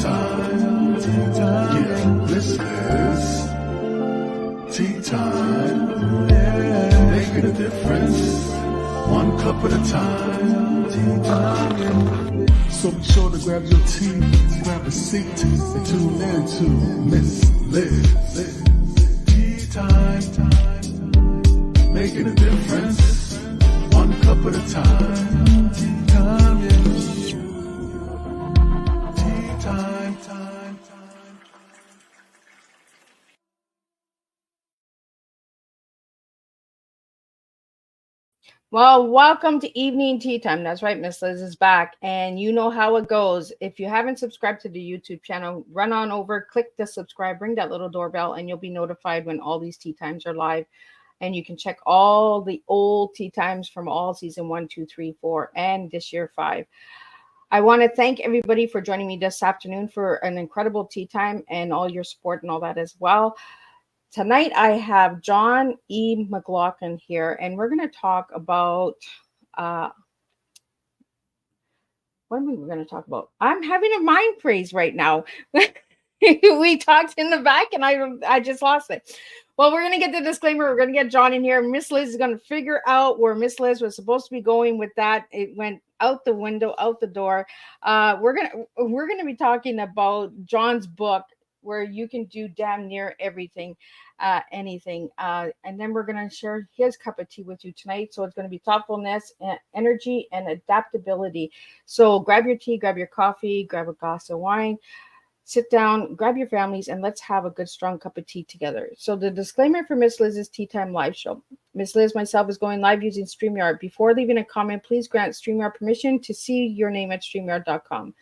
time. Yeah, this is tea time. Yeah, making a difference. One cup at a time. Tea time. So be sure to grab your tea, grab a seat, and tune in to Miss Liz. Tea time. Making a difference. One cup at a time. Tea time, yeah. Tea time. Well, welcome to Evening Tea Time. That's right, Miss Liz is back. And you know how it goes. If you haven't subscribed to the YouTube channel, run on over, click the subscribe, ring that little doorbell, and you'll be notified when all these tea times are live. And you can check all the old tea times from all season 1, 2, 3, 4, and this year 5. I want to thank everybody for joining me this afternoon for an incredible tea time and all your support and all that as well. Tonight, I have John E. McGlothin here, and we're going to talk about what are we going to talk about? I'm having a mind freeze right now. We talked in the back, and I just lost it. Well, we're going to get the disclaimer. We're going to get John in here. Miss Liz is going to figure out where Miss Liz was supposed to be going with that. It went out the window, out the door. We're going to be talking about John's book, where you can do damn near everything, anything. And then we're going to share his cup of tea with you tonight. So it's going to be thoughtfulness, energy, and adaptability. So grab your tea, grab your coffee, grab a glass of wine, sit down, grab your families, and let's have a good, strong cup of tea together. So the disclaimer for Miss Liz's Tea Time live show. Miss Liz, myself, is going live using StreamYard. Before leaving a comment, please grant StreamYard permission to see your name at StreamYard.com.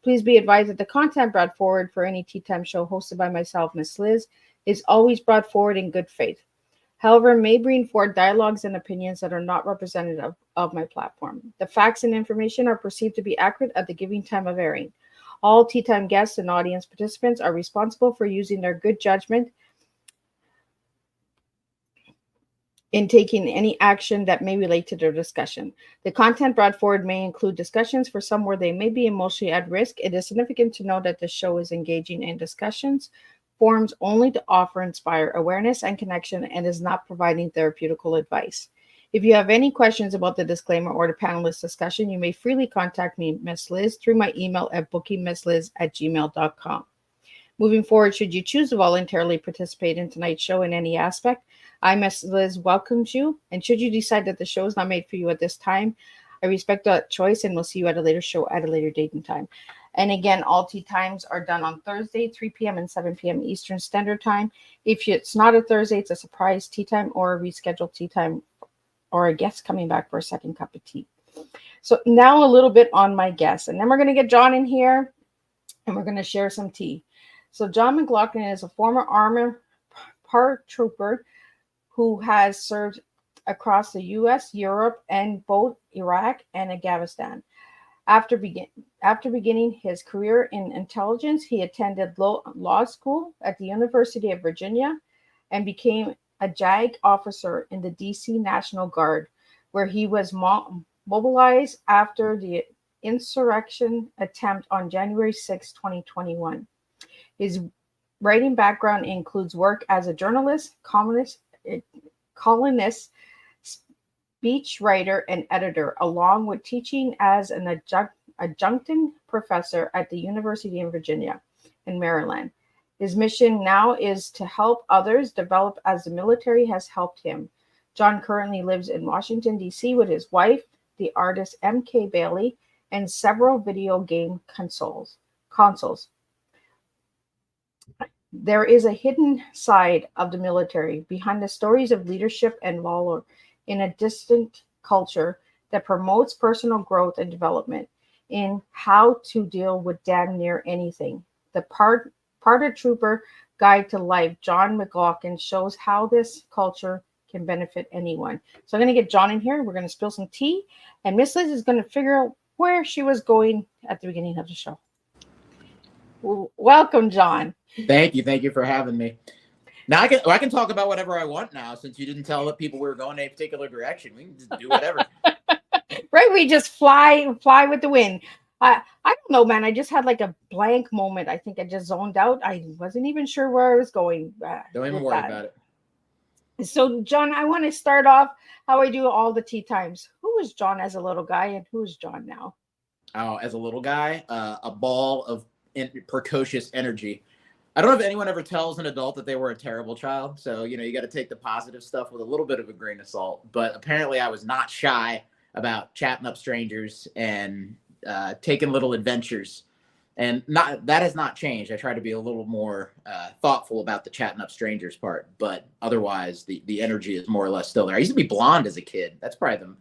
Please be advised that the content brought forward for any Tea Time show hosted by myself, Miss Liz, is always brought forward in good faith. However, may bring forward dialogues and opinions that are not representative of my platform. The facts and information are perceived to be accurate at the given time of airing. All Tea Time guests and audience participants are responsible for using their good judgment in taking any action that may relate to their discussion. The content brought forward may include discussions for some where they may be emotionally at risk. It is significant to know that the show is engaging in discussions, forms only to offer, inspire awareness and connection, and is not providing therapeutical advice. If you have any questions about the disclaimer or the panelist discussion, you may freely contact me, Miss Liz, through my email at bookingmissliz@gmail.com. Moving forward, should you choose to voluntarily participate in tonight's show in any aspect, I, Miss Liz, welcomes you. And should you decide that the show is not made for you at this time, I respect that choice and will see you at a later show at a later date and time. And again, all tea times are done on Thursday, 3 p.m. and 7 p.m. Eastern Standard Time. If it's not a Thursday, it's a surprise tea time or a rescheduled tea time or a guest coming back for a second cup of tea. So now a little bit on my guests. And then we're going to get John in here and we're going to share some tea. So John McGlothin is a former Army paratrooper who has served across the U.S., Europe, and both Iraq and Afghanistan. After beginning his career in intelligence, he attended law school at the University of Virginia and became a JAG officer in the D.C. National Guard, where he was mobilized after the insurrection attempt on January 6, 2021. His writing background includes work as a journalist, columnist, speech writer, and editor, along with teaching as an adjunct professor at the University of Virginia in Maryland. His mission now is to help others develop as the military has helped him. John currently lives in Washington, D.C. with his wife, the artist M.K. Bailey, and several video game consoles. There is a hidden side of the military behind the stories of leadership and valor in a distant culture that promotes personal growth and development in how to deal with damn near anything. The Paratrooper Guide to Life, John McGlothin, shows how this culture can benefit anyone. So I'm going to get John in here. We're going to spill some tea, and Miss Liz is going to figure out where she was going at the beginning of the show. Welcome, John. Thank you for having me. Now I can talk about whatever I want now, since you didn't tell the people we were going in a particular direction. We can just do whatever. Right, we just fly with the wind. I don't know, man. I just had like a blank moment. I think I just zoned out. I wasn't even sure where I was going Don't even with worry that. about it. So, John, I want to start off how I do all the tea times. Who was John as a little guy, and who's John now? Oh, as a little guy, a ball of precocious energy. I don't know if anyone ever tells an adult that they were a terrible child. So, you got to take the positive stuff with a little bit of a grain of salt. But apparently, I was not shy about chatting up strangers and taking little adventures. And that has not changed. I try to be a little more thoughtful about the chatting up strangers part. But otherwise, the energy is more or less still there. I used to be blonde as a kid. That's probably the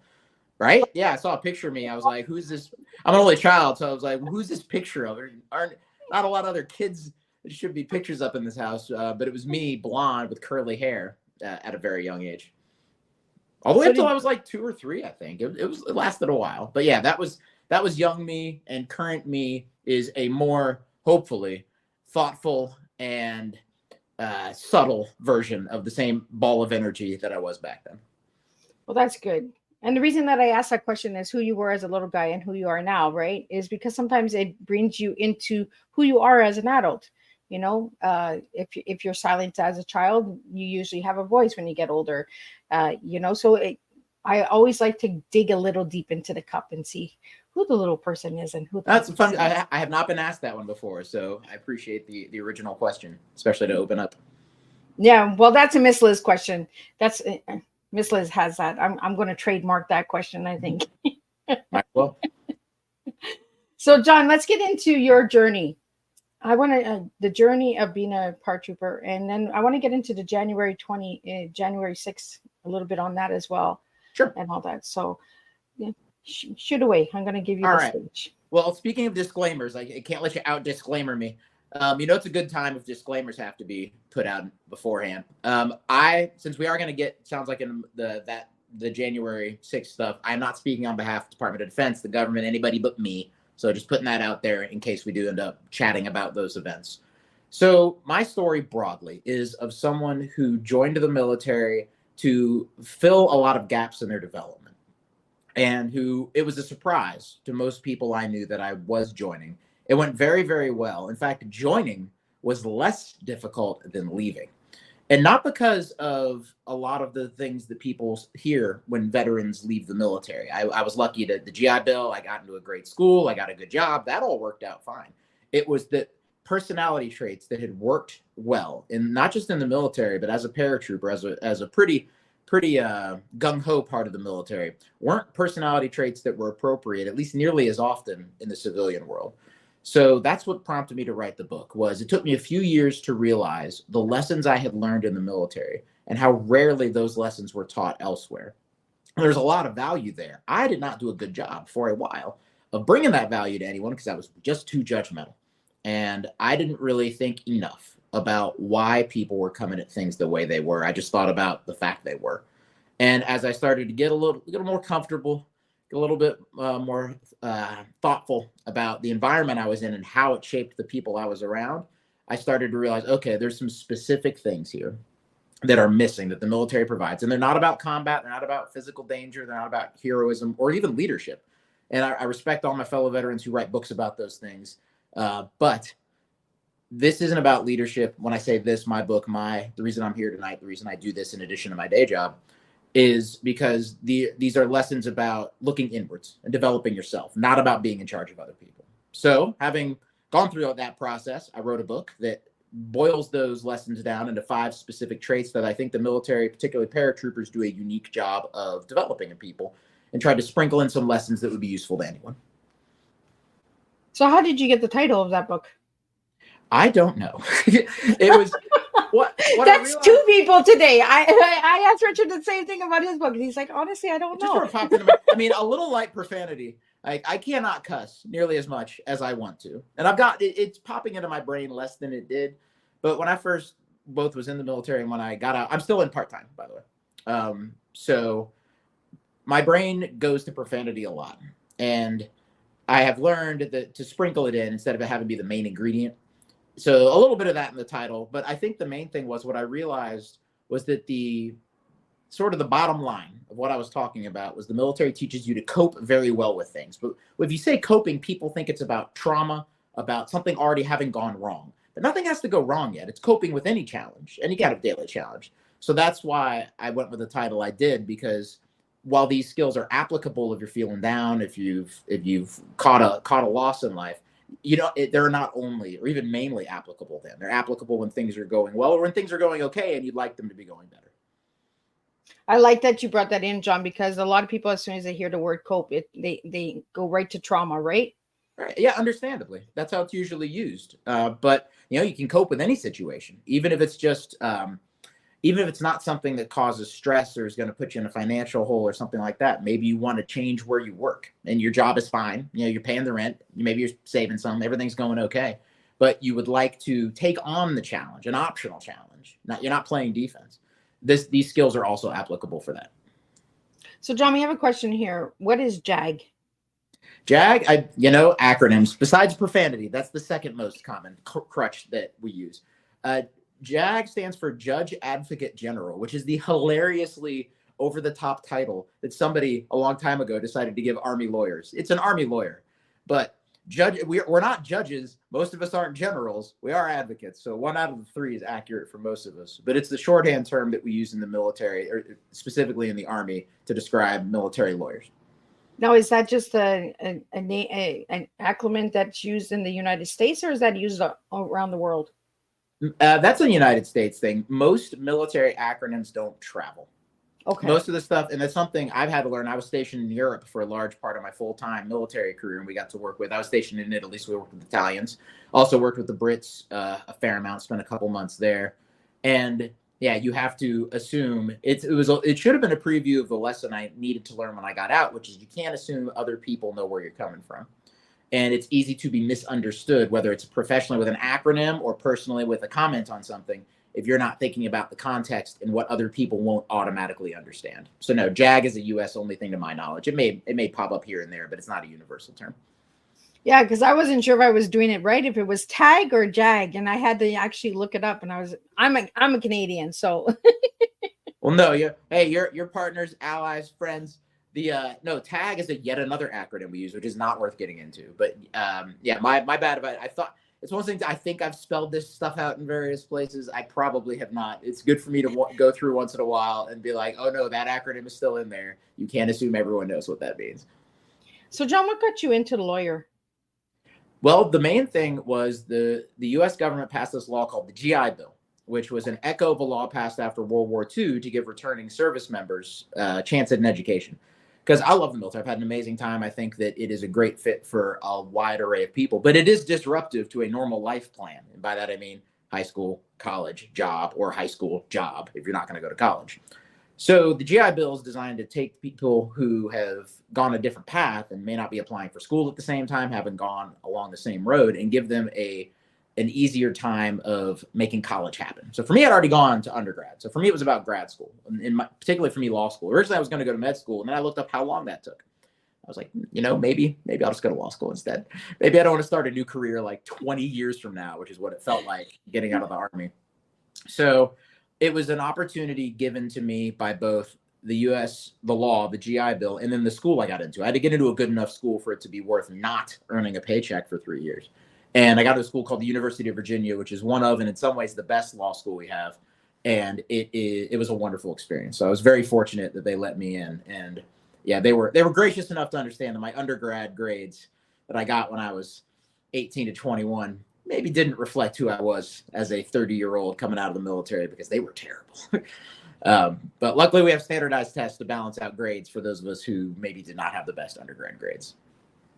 right. Yeah, I saw a picture of me. I was like, "Who's this?" I'm an only child, so I was like, "Who's this picture of?" There aren't not a lot of other kids. There should be pictures up in this house, but it was me, blonde with curly hair, at a very young age. All the way So up till did I was like 2 or 3, I think. It lasted a while, but yeah, that was young me, and current me is a more hopefully thoughtful and subtle version of the same ball of energy that I was back then. well, that's good. And the reason that I asked that question is who you were as a little guy and who you are now, right? Is because sometimes it brings you into who you are as an adult. If you're silent as a child, you usually have a voice when you get older. I always like to dig a little deep into the cup and see who the little person is and who the That's big fun. person is. I have not been asked that one before, so I appreciate the original question, especially to open up. Yeah, well, that's a Miss Liz question. That's Miss Liz has that. I'm going to trademark that question, I think. Might well. So, John, let's get into your journey. I want to the journey of being a paratrooper, and then I want to get into the January 6th, a little bit on that as well, Sure. and all that. So, yeah, shoot away. I'm going to give you All the right. stage. Well, speaking of disclaimers, I can't let you out disclaimer me. It's a good time if disclaimers have to be put out beforehand. Since we are going to get, sounds like in the January 6th stuff, I'm not speaking on behalf of the Department of Defense, the government, anybody but me. So just putting that out there in case we do end up chatting about those events. So my story broadly is of someone who joined the military to fill a lot of gaps in their development, and who it was a surprise to most people I knew that I was joining. It went very, very well. In fact, joining was less difficult than leaving. And not because of a lot of the things that people hear when veterans leave the military. I was lucky to the GI Bill. I got into a great school. I got a good job. That all worked out fine. It was that personality traits that had worked well, and not just in the military, but as a paratrooper, as a pretty gung ho part of the military, weren't personality traits that were appropriate, at least nearly as often in the civilian world. So that's what prompted me to write the book. Was it took me a few years to realize the lessons I had learned in the military and how rarely those lessons were taught elsewhere. There's a lot of value there. I did not do a good job for a while of bringing that value to anyone because I was just too judgmental. And I didn't really think enough about why people were coming at things the way they were. I just thought about the fact they were. And as I started to get a little more comfortable, a little bit more thoughtful about the environment I was in and how it shaped the people I was around, I started to realize, okay, there's some specific things here that are missing that the military provides. And they're not about combat. They're not about physical danger. They're not about heroism or even leadership. And I respect all my fellow veterans who write books about those things. But this isn't about leadership. When I say this, my book, the reason I'm here tonight, the reason I do this in addition to my day job, is because these are lessons about looking inwards and developing yourself, not about being in charge of other people. So having gone through that process, I wrote a book that boils those lessons down into 5 specific traits that I think the military, particularly paratroopers, do a unique job of developing in people, and tried to sprinkle in some lessons that would be useful to anyone. So, how did you get the title of that book? I don't know. It was what That's 2 people today. I asked Richard the same thing about his book, and he's like, honestly, I don't just know. sort of popped into my, a little light profanity. I cannot cuss nearly as much as I want to, and I've got it's popping into my brain less than it did. But when I first both was in the military and when I got out, I'm still in part-time, by the way. So my brain goes to profanity a lot, and I have learned that to sprinkle it in instead of it having to be the main ingredient. So a little bit of that in the title, but I think the main thing was what I realized was that the sort of the bottom line of what I was talking about was the military teaches you to cope very well with things. But if you say coping, people think it's about trauma, about something already having gone wrong. But nothing has to go wrong yet. It's coping with any challenge, any kind of daily challenge. So that's why I went with the title I did, because while these skills are applicable if you're feeling down, if you've caught a loss in life, they're not only or even mainly applicable then. They're applicable when things are going well or when things are going okay and you'd like them to be going better. I like that you brought that in, John, because a lot of people, as soon as they hear the word cope, they go right to trauma, right? Right. Yeah, understandably. That's how it's usually used. But you can cope with any situation, even if it's just even if it's not something that causes stress or is going to put you in a financial hole or something like that. Maybe you want to change where you work and your job is fine. You're paying the rent. Maybe you're saving some. Everything's going okay. But you would like to take on the challenge, an optional challenge. You're not playing defense. These skills are also applicable for that. So, John, we have a question here. What is JAG? JAG, acronyms. Besides profanity, that's the second most common crutch that we use. JAG stands for Judge Advocate General, which is the hilariously over-the-top title that somebody a long time ago decided to give Army lawyers. It's an Army lawyer, but we're not judges. Most of us aren't generals. We are advocates. So 1 out of the 3 is accurate for most of us. But it's the shorthand term that we use in the military, or specifically in the Army, to describe military lawyers. Now, is that just an acronym that's used in the United States, or is that used around the world? That's a United States thing. Most military acronyms don't travel. Okay. Most of the stuff, and that's something I've had to learn. I was stationed in Europe for a large part of my full-time military career, and we got to work with, I was stationed in Italy, so we worked with Italians. Also worked with the Brits a fair amount, spent a couple months there. And yeah, you have to assume, it should have been a preview of the lesson I needed to learn when I got out, which is you can't assume other people know where you're coming from. And it's easy to be misunderstood, whether it's professionally with an acronym or personally with a comment on something, if you're not thinking about the context and what other people won't automatically understand. So no, JAG is a US only thing to my knowledge. It may pop up here and there, but it's not a universal term. Yeah, because I wasn't sure if I was doing it right, if it was TAG or JAG, and I had to actually look it up. And I'm a Canadian, so. Well, no, your partners, allies, friends. No, TAG is yet another acronym we use, which is not worth getting into. But yeah, my bad about it. I thought it's one thing. I think I've spelled this stuff out in various places. I probably have not. It's good for me to go through once in a while and be like, oh no, that acronym is still in there. You can't assume everyone knows what that means. So, John, what got you into the lawyer? Well, the main thing was the U.S. government passed this law called the GI Bill, which was an echo of a law passed after World War II to give returning service members a chance at an education. Because I love the military. I've had an amazing time. I think that it is a great fit for a wide array of people, but it is disruptive to a normal life plan. And by that, I mean high school, college, job, or high school, job, if you're not going to go to college. So the GI Bill is designed to take people who have gone a different path and may not be applying for school at the same time, haven't gone along the same road, and give them an easier time of making college happen. So for me, I'd already gone to undergrad. So for me, it was about grad school, and particularly for me, law school. Originally, I was going to go to med school, and then I looked up how long that took. I was like, maybe I'll just go to law school instead. Maybe I don't want to start a new career like 20 years from now, which is what it felt like getting out of the Army. So it was an opportunity given to me by both the law, the GI Bill, and then the school I got into. I had to get into a good enough school for it to be worth not earning a paycheck for 3 years. And I got to a school called the University of Virginia, which is one of, and in some ways, the best law school we have. And it was a wonderful experience. So I was very fortunate that they let me in. And yeah, they were gracious enough to understand that my undergrad grades that I got when I was 18 to 21 maybe didn't reflect who I was as a 30-year-old coming out of the military, because they were terrible. But luckily, we have standardized tests to balance out grades for those of us who maybe did not have the best undergrad grades.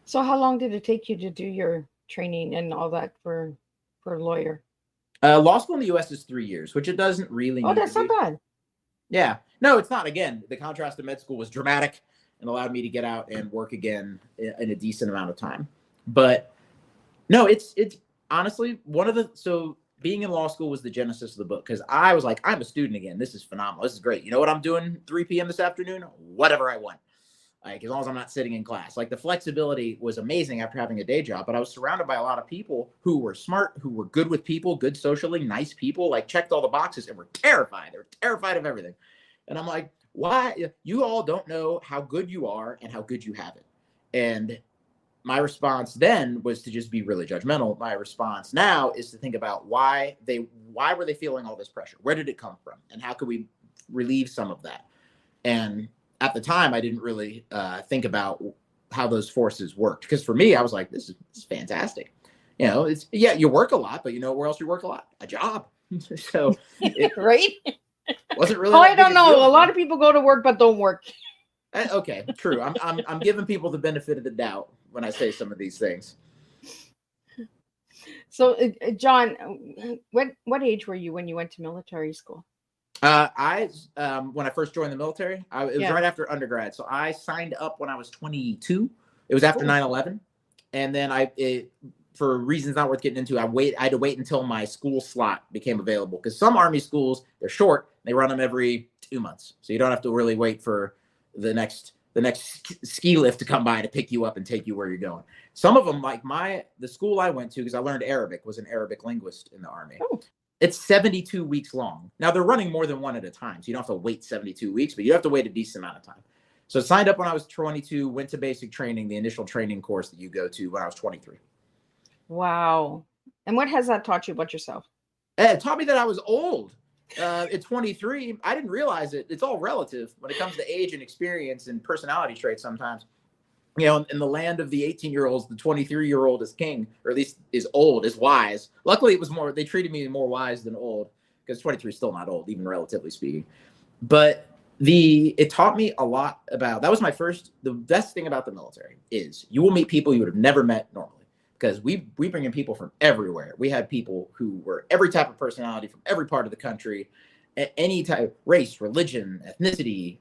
So how long did it take you to do your training and all that for a lawyer? Law school in the U.S. is 3 years, which it doesn't really need. Oh, that's not bad. Yeah. No, it's not. Again, the contrast to med school was dramatic and allowed me to get out and work again in a decent amount of time. But no, it's honestly so being in law school was the genesis of the book, because I was like, I'm a student again. This is phenomenal. This is great. You know what I'm doing 3 p.m. this afternoon? Whatever I want. Like, as long as I'm not sitting in class. Like, the flexibility was amazing after having a day job, but I was surrounded by a lot of people who were smart, who were good with people, good socially, nice people, like checked all the boxes, and were terrified. They were terrified of everything. And I'm like, why you all don't know how good you are and how good you have it. And my response then was to just be really judgmental. My response now is to think about why were they feeling all this pressure? Where did it come from? And how could we relieve some of that? And at the time, I didn't really think about how those forces worked. Because for me, I was like, this is fantastic. It's, yeah, you work a lot, but you know where else you work a lot? A job. So it Right? wasn't really. Oh, that I big don't a know. deal. A lot of people go to work but don't work. Okay, true. I'm giving people the benefit of the doubt when I say some of these things. So, John, what age were you when you went to military school? I when I first joined the military, it was Yeah. right after undergrad. So I signed up when I was 22. It was after Cool. 9/11, and then for reasons not worth getting into, I had to wait until my school slot became available, because some Army schools, they're short. They run them every 2 months, so you don't have to really wait for the next ski lift to come by to pick you up and take you where you're going. Some of them, like the school I went to, because I learned Arabic, was an Arabic linguist in the Army. Oh. It's 72 weeks long. Now they're running more than one at a time, so you don't have to wait 72 weeks, but you have to wait a decent amount of time. So I signed up when I was 22, went to basic training, the initial training course that you go to when I was 23. Wow. And what has that taught you about yourself? It taught me that I was old. At 23, I didn't realize it. It's all relative when it comes to age and experience and personality traits sometimes. In the land of the 18-year-olds, the 23-year-old is king, or at least is old, is wise. Luckily, they treated me more wise than old, because 23 is still not old, even relatively speaking. But it taught me a lot about, that was the best thing about the military is you will meet people you would have never met normally. Because we bring in people from everywhere. We had people who were every type of personality from every part of the country, any type, race, religion, ethnicity,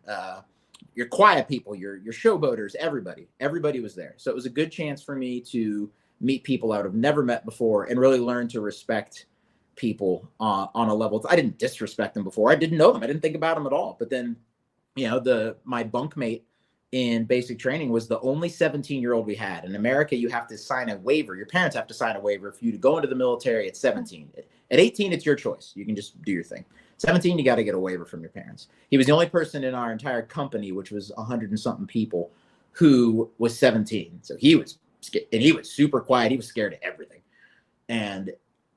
your quiet people, your showboaters, everybody was there. So it was a good chance for me to meet people I would have never met before and really learn to respect people on a level. I didn't disrespect them before. I didn't know them. I didn't think about them at all. But then, my bunkmate in basic training was the only 17-year-old we had. In America, you have to sign a waiver. Your parents have to sign a waiver for you to go into the military at 17. At 18, it's your choice. You can just do your thing. 17, you got to get a waiver from your parents. He was the only person in our entire company, which was 100 and something people, who was 17. So he was scared, and he was super quiet. He was scared of everything. And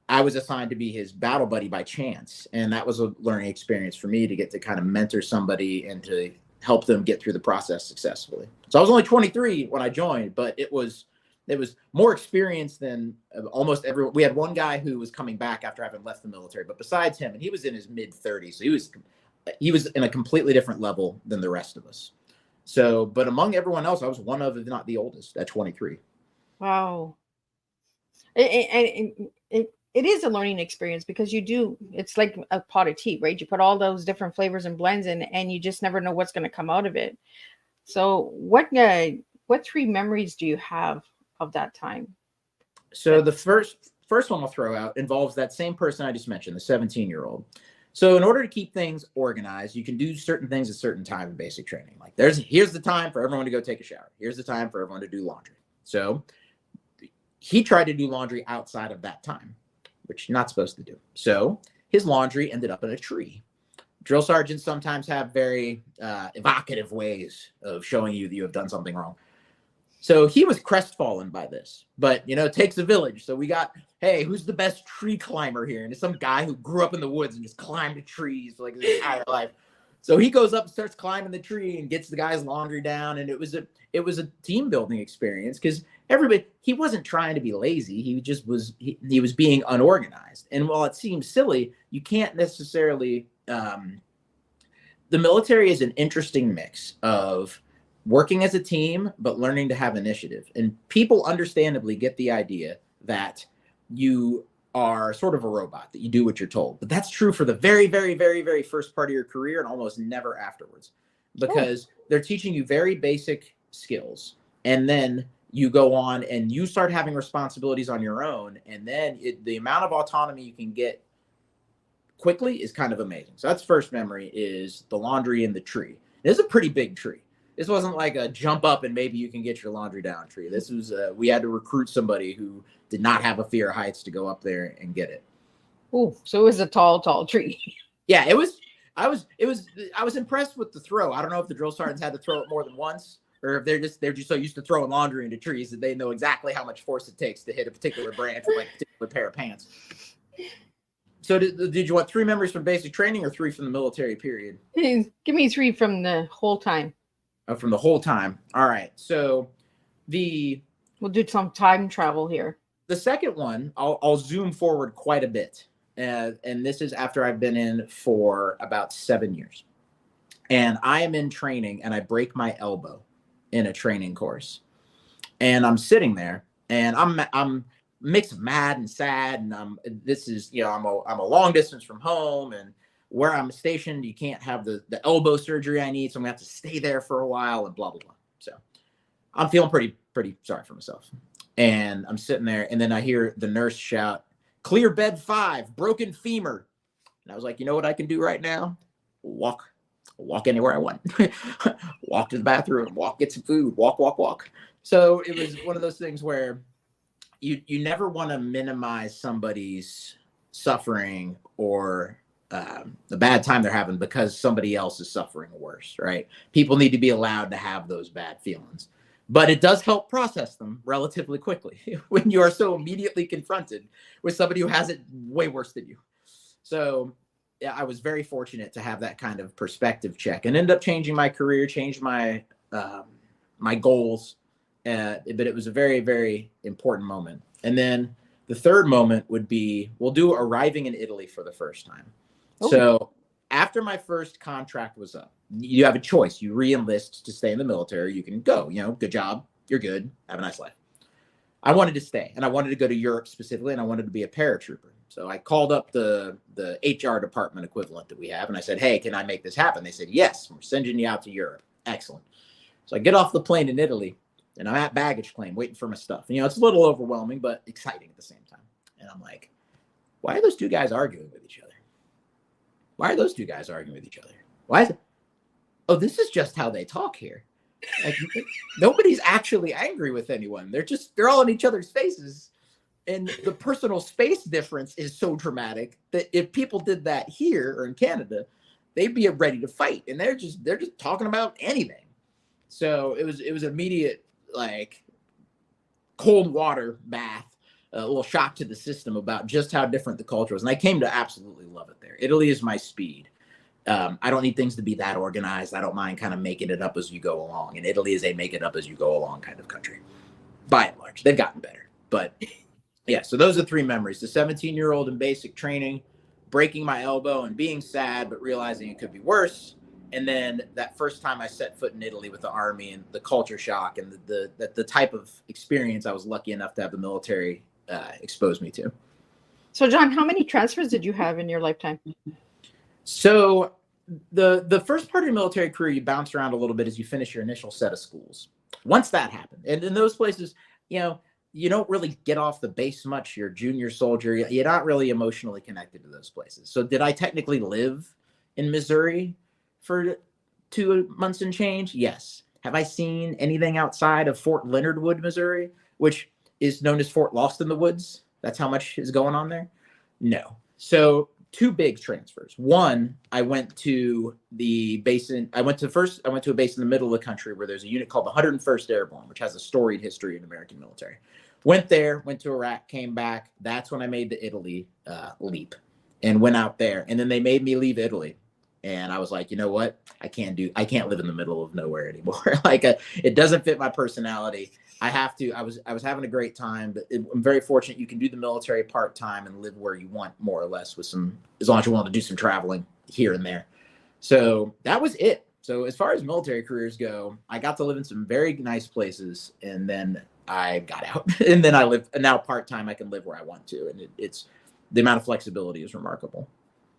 I was assigned to be his battle buddy by chance. And that was a learning experience for me to get to kind of mentor somebody and to help them get through the process successfully. So I was only 23 when I joined, but it was more experience than almost everyone. We had one guy who was coming back after having left the military, but besides him, and he was in his mid 30s, so he was in a completely different level than the rest of us. So, but among everyone else, I was one of, if not the oldest, at 23. Wow. It is a learning experience, because it's like a pot of tea, right? You put all those different flavors and blends in, and you just never know what's going to come out of it. So what 3 memories do you have of that time? So the first one I'll throw out involves that same person I just mentioned, the 17-year-old. So in order to keep things organized, you can do certain things at certain time in basic training. Like here's the time for everyone to go take a shower. Here's the time for everyone to do laundry. So he tried to do laundry outside of that time, which you're not supposed to do. So his laundry ended up in a tree. Drill sergeants sometimes have very evocative ways of showing you that you have done something wrong. So he was crestfallen by this, but it takes a village. So we got, hey, who's the best tree climber here? And it's some guy who grew up in the woods and just climbed trees for like his entire life. So he goes up and starts climbing the tree and gets the guy's laundry down. And it was a team building experience, because he wasn't trying to be lazy. He just was, he was being unorganized. And while it seems silly, you can't necessarily, the military is an interesting mix of working as a team, but learning to have initiative. And people understandably get the idea that you are sort of a robot, that you do what you're told. But that's true for the very, very, very, very first part of your career, and almost never afterwards, because they're teaching you very basic skills. And then you go on and you start having responsibilities on your own. And then the amount of autonomy you can get quickly is kind of amazing. So that's first memory, is the laundry in the tree. It's a pretty big tree. This wasn't like a jump up and maybe you can get your laundry down tree. This was, we had to recruit somebody who did not have a fear of heights to go up there and get it. Oh, so it was a tall tree. Yeah, it was. I was impressed with the throw. I don't know if the drill sergeants had to throw it more than once, or if they're just so used to throwing laundry into trees that they know exactly how much force it takes to hit a particular branch with like a particular pair of pants. So did you want 3 memories from basic training or 3 from the military period? Give me 3 from the whole time. Oh, from the whole time. All right. So we'll do some time travel here. The second one, I'll zoom forward quite a bit. And this is after I've been in for about 7 years. And I am in training and I break my elbow in a training course. And I'm sitting there and I'm mixed of mad and sad. And I'm a long distance from home, and where I'm stationed, you can't have the elbow surgery I need. So I'm gonna have to stay there for a while and blah, blah, blah. So I'm feeling pretty sorry for myself. And I'm sitting there, and then I hear the nurse shout, "Clear bed 5, broken femur." And I was like, you know what I can do right now? Walk anywhere I want. Walk to the bathroom, get some food, walk. So it was one of those things where you never want to minimize somebody's suffering or the bad time they're having because somebody else is suffering worse, right? People need to be allowed to have those bad feelings. But it does help process them relatively quickly when you are so immediately confronted with somebody who has it way worse than you. So yeah, I was very fortunate to have that kind of perspective check and end up changing my career, changed my my goals. But it was a very, very important moment. And then the third moment would be, we'll do arriving in Italy for the first time. Oh. So after my first contract was up, you have a choice. You re-enlist to stay in the military. You can go, good job. You're good. Have a nice life. I wanted to stay, and I wanted to go to Europe specifically, and I wanted to be a paratrooper. So I called up the HR department equivalent that we have, and I said, hey, can I make this happen? They said, yes, we're sending you out to Europe. Excellent. So I get off the plane in Italy, and I'm at baggage claim waiting for my stuff. And, it's a little overwhelming, but exciting at the same time. And I'm like, why are those two guys arguing with each other? Why are those two guys arguing with each other? Why is it? Oh, this is just how they talk here. Like, nobody's actually angry with anyone. They're all in each other's faces. And the personal space difference is so dramatic that if people did that here or in Canada, they'd be ready to fight. And they're just talking about anything. So it was immediate, like, cold water bath, a little shock to the system about just how different the culture was. And I came to absolutely love it there. Italy is my speed. I don't need things to be that organized. I don't mind kind of making it up as you go along. And Italy is a make it up as you go along kind of country. By and large, they've gotten better. But yeah, so those are 3 memories. The 17-year-old in basic training, breaking my elbow and being sad, but realizing it could be worse. And then that first time I set foot in Italy with the Army and the culture shock and the type of experience I was lucky enough to have the military expose me to. So, John, how many transfers did you have in your lifetime? So the first part of your military career, you bounce around a little bit as you finish your initial set of schools. Once that happened, and in those places, you don't really get off the base much. You're a junior soldier. You're not really emotionally connected to those places. So did I technically live in Missouri for 2 months and change? Yes. Have I seen anything outside of Fort Leonard Wood, Missouri, which is known as Fort Lost in the Woods? That's how much is going on there? No. So 2 big transfers. One, I went to the base I went to a base in the middle of the country where there's a unit called the 101st Airborne, which has a storied history in the American military. Went there, went to Iraq, came back. That's when I made the Italy leap and went out there. And then they made me leave Italy. And I was like, you know what? I can't live in the middle of nowhere anymore. It doesn't fit my personality. I have to. I was having a great time, but I'm very fortunate. You can do the military part-time and live where you want, more or less, as long as you want to do some traveling here and there. So that was it. So as far as military careers go, I got to live in some very nice places, and then I got out. And then and now part-time I can live where I want to. And it's the amount of flexibility is remarkable.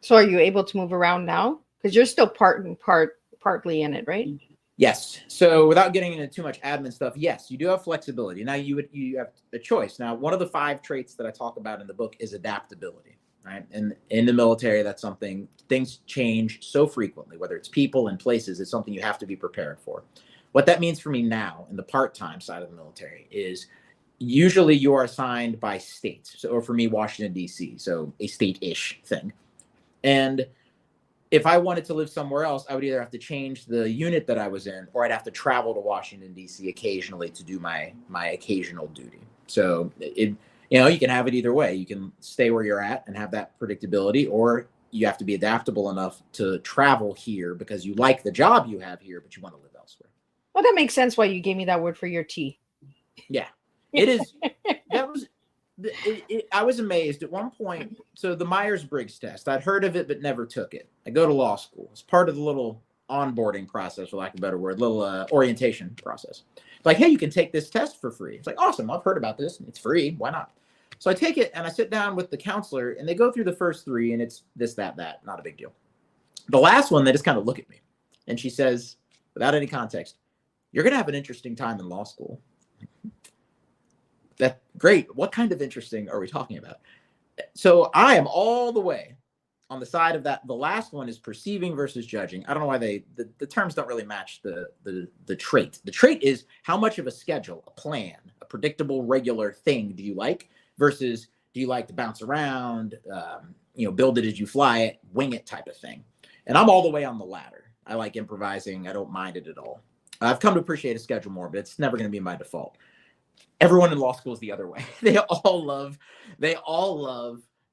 So are you able to move around now? Because you're still partly in it, right? Yes. So without getting into too much admin stuff, yes, you do have flexibility. Now you have a choice. Now, one of the 5 traits that I talk about in the book is adaptability, right? And in the military, that's something, things change so frequently, whether it's people and places, it's something you have to be prepared for. What that means for me now in the part-time side of the military is usually you are assigned by states. So, or for me, Washington, D.C., so a state-ish thing. And if I wanted to live somewhere else, I would either have to change the unit that I was in, or I'd have to travel to Washington, D.C. occasionally to do my occasional duty. So you can have it either way. You can stay where you're at and have that predictability, or you have to be adaptable enough to travel here because you like the job you have here, but you want to live elsewhere. Well, that makes sense why you gave me that word for your tea. Yeah, it is. I was amazed at one point. So the Myers-Briggs test, I'd heard of it, but never took it. I go to law school. It's part of the little onboarding process, for lack of a better word, little orientation process. Like, hey, you can take this test for free. It's like, awesome. I've heard about this. It's free. Why not? So I take it and I sit down with the counselor and they go through the first three and it's this, that, not a big deal. The last one, they just kind of look at me and she says, without any context, you're going to have an interesting time in law school. That's great. What kind of interesting are we talking about? So I am all the way on the side of that. The last one is perceiving versus judging. I don't know why the terms don't really match the trait. The trait is how much of a schedule, a plan, a predictable, regular thing do you like versus do you like to bounce around, build it as you fly it, wing it type of thing. And I'm all the way on the latter. I like improvising. I don't mind it at all. I've come to appreciate a schedule more, but it's never going to be my default. Everyone in law school is the other way. They all love,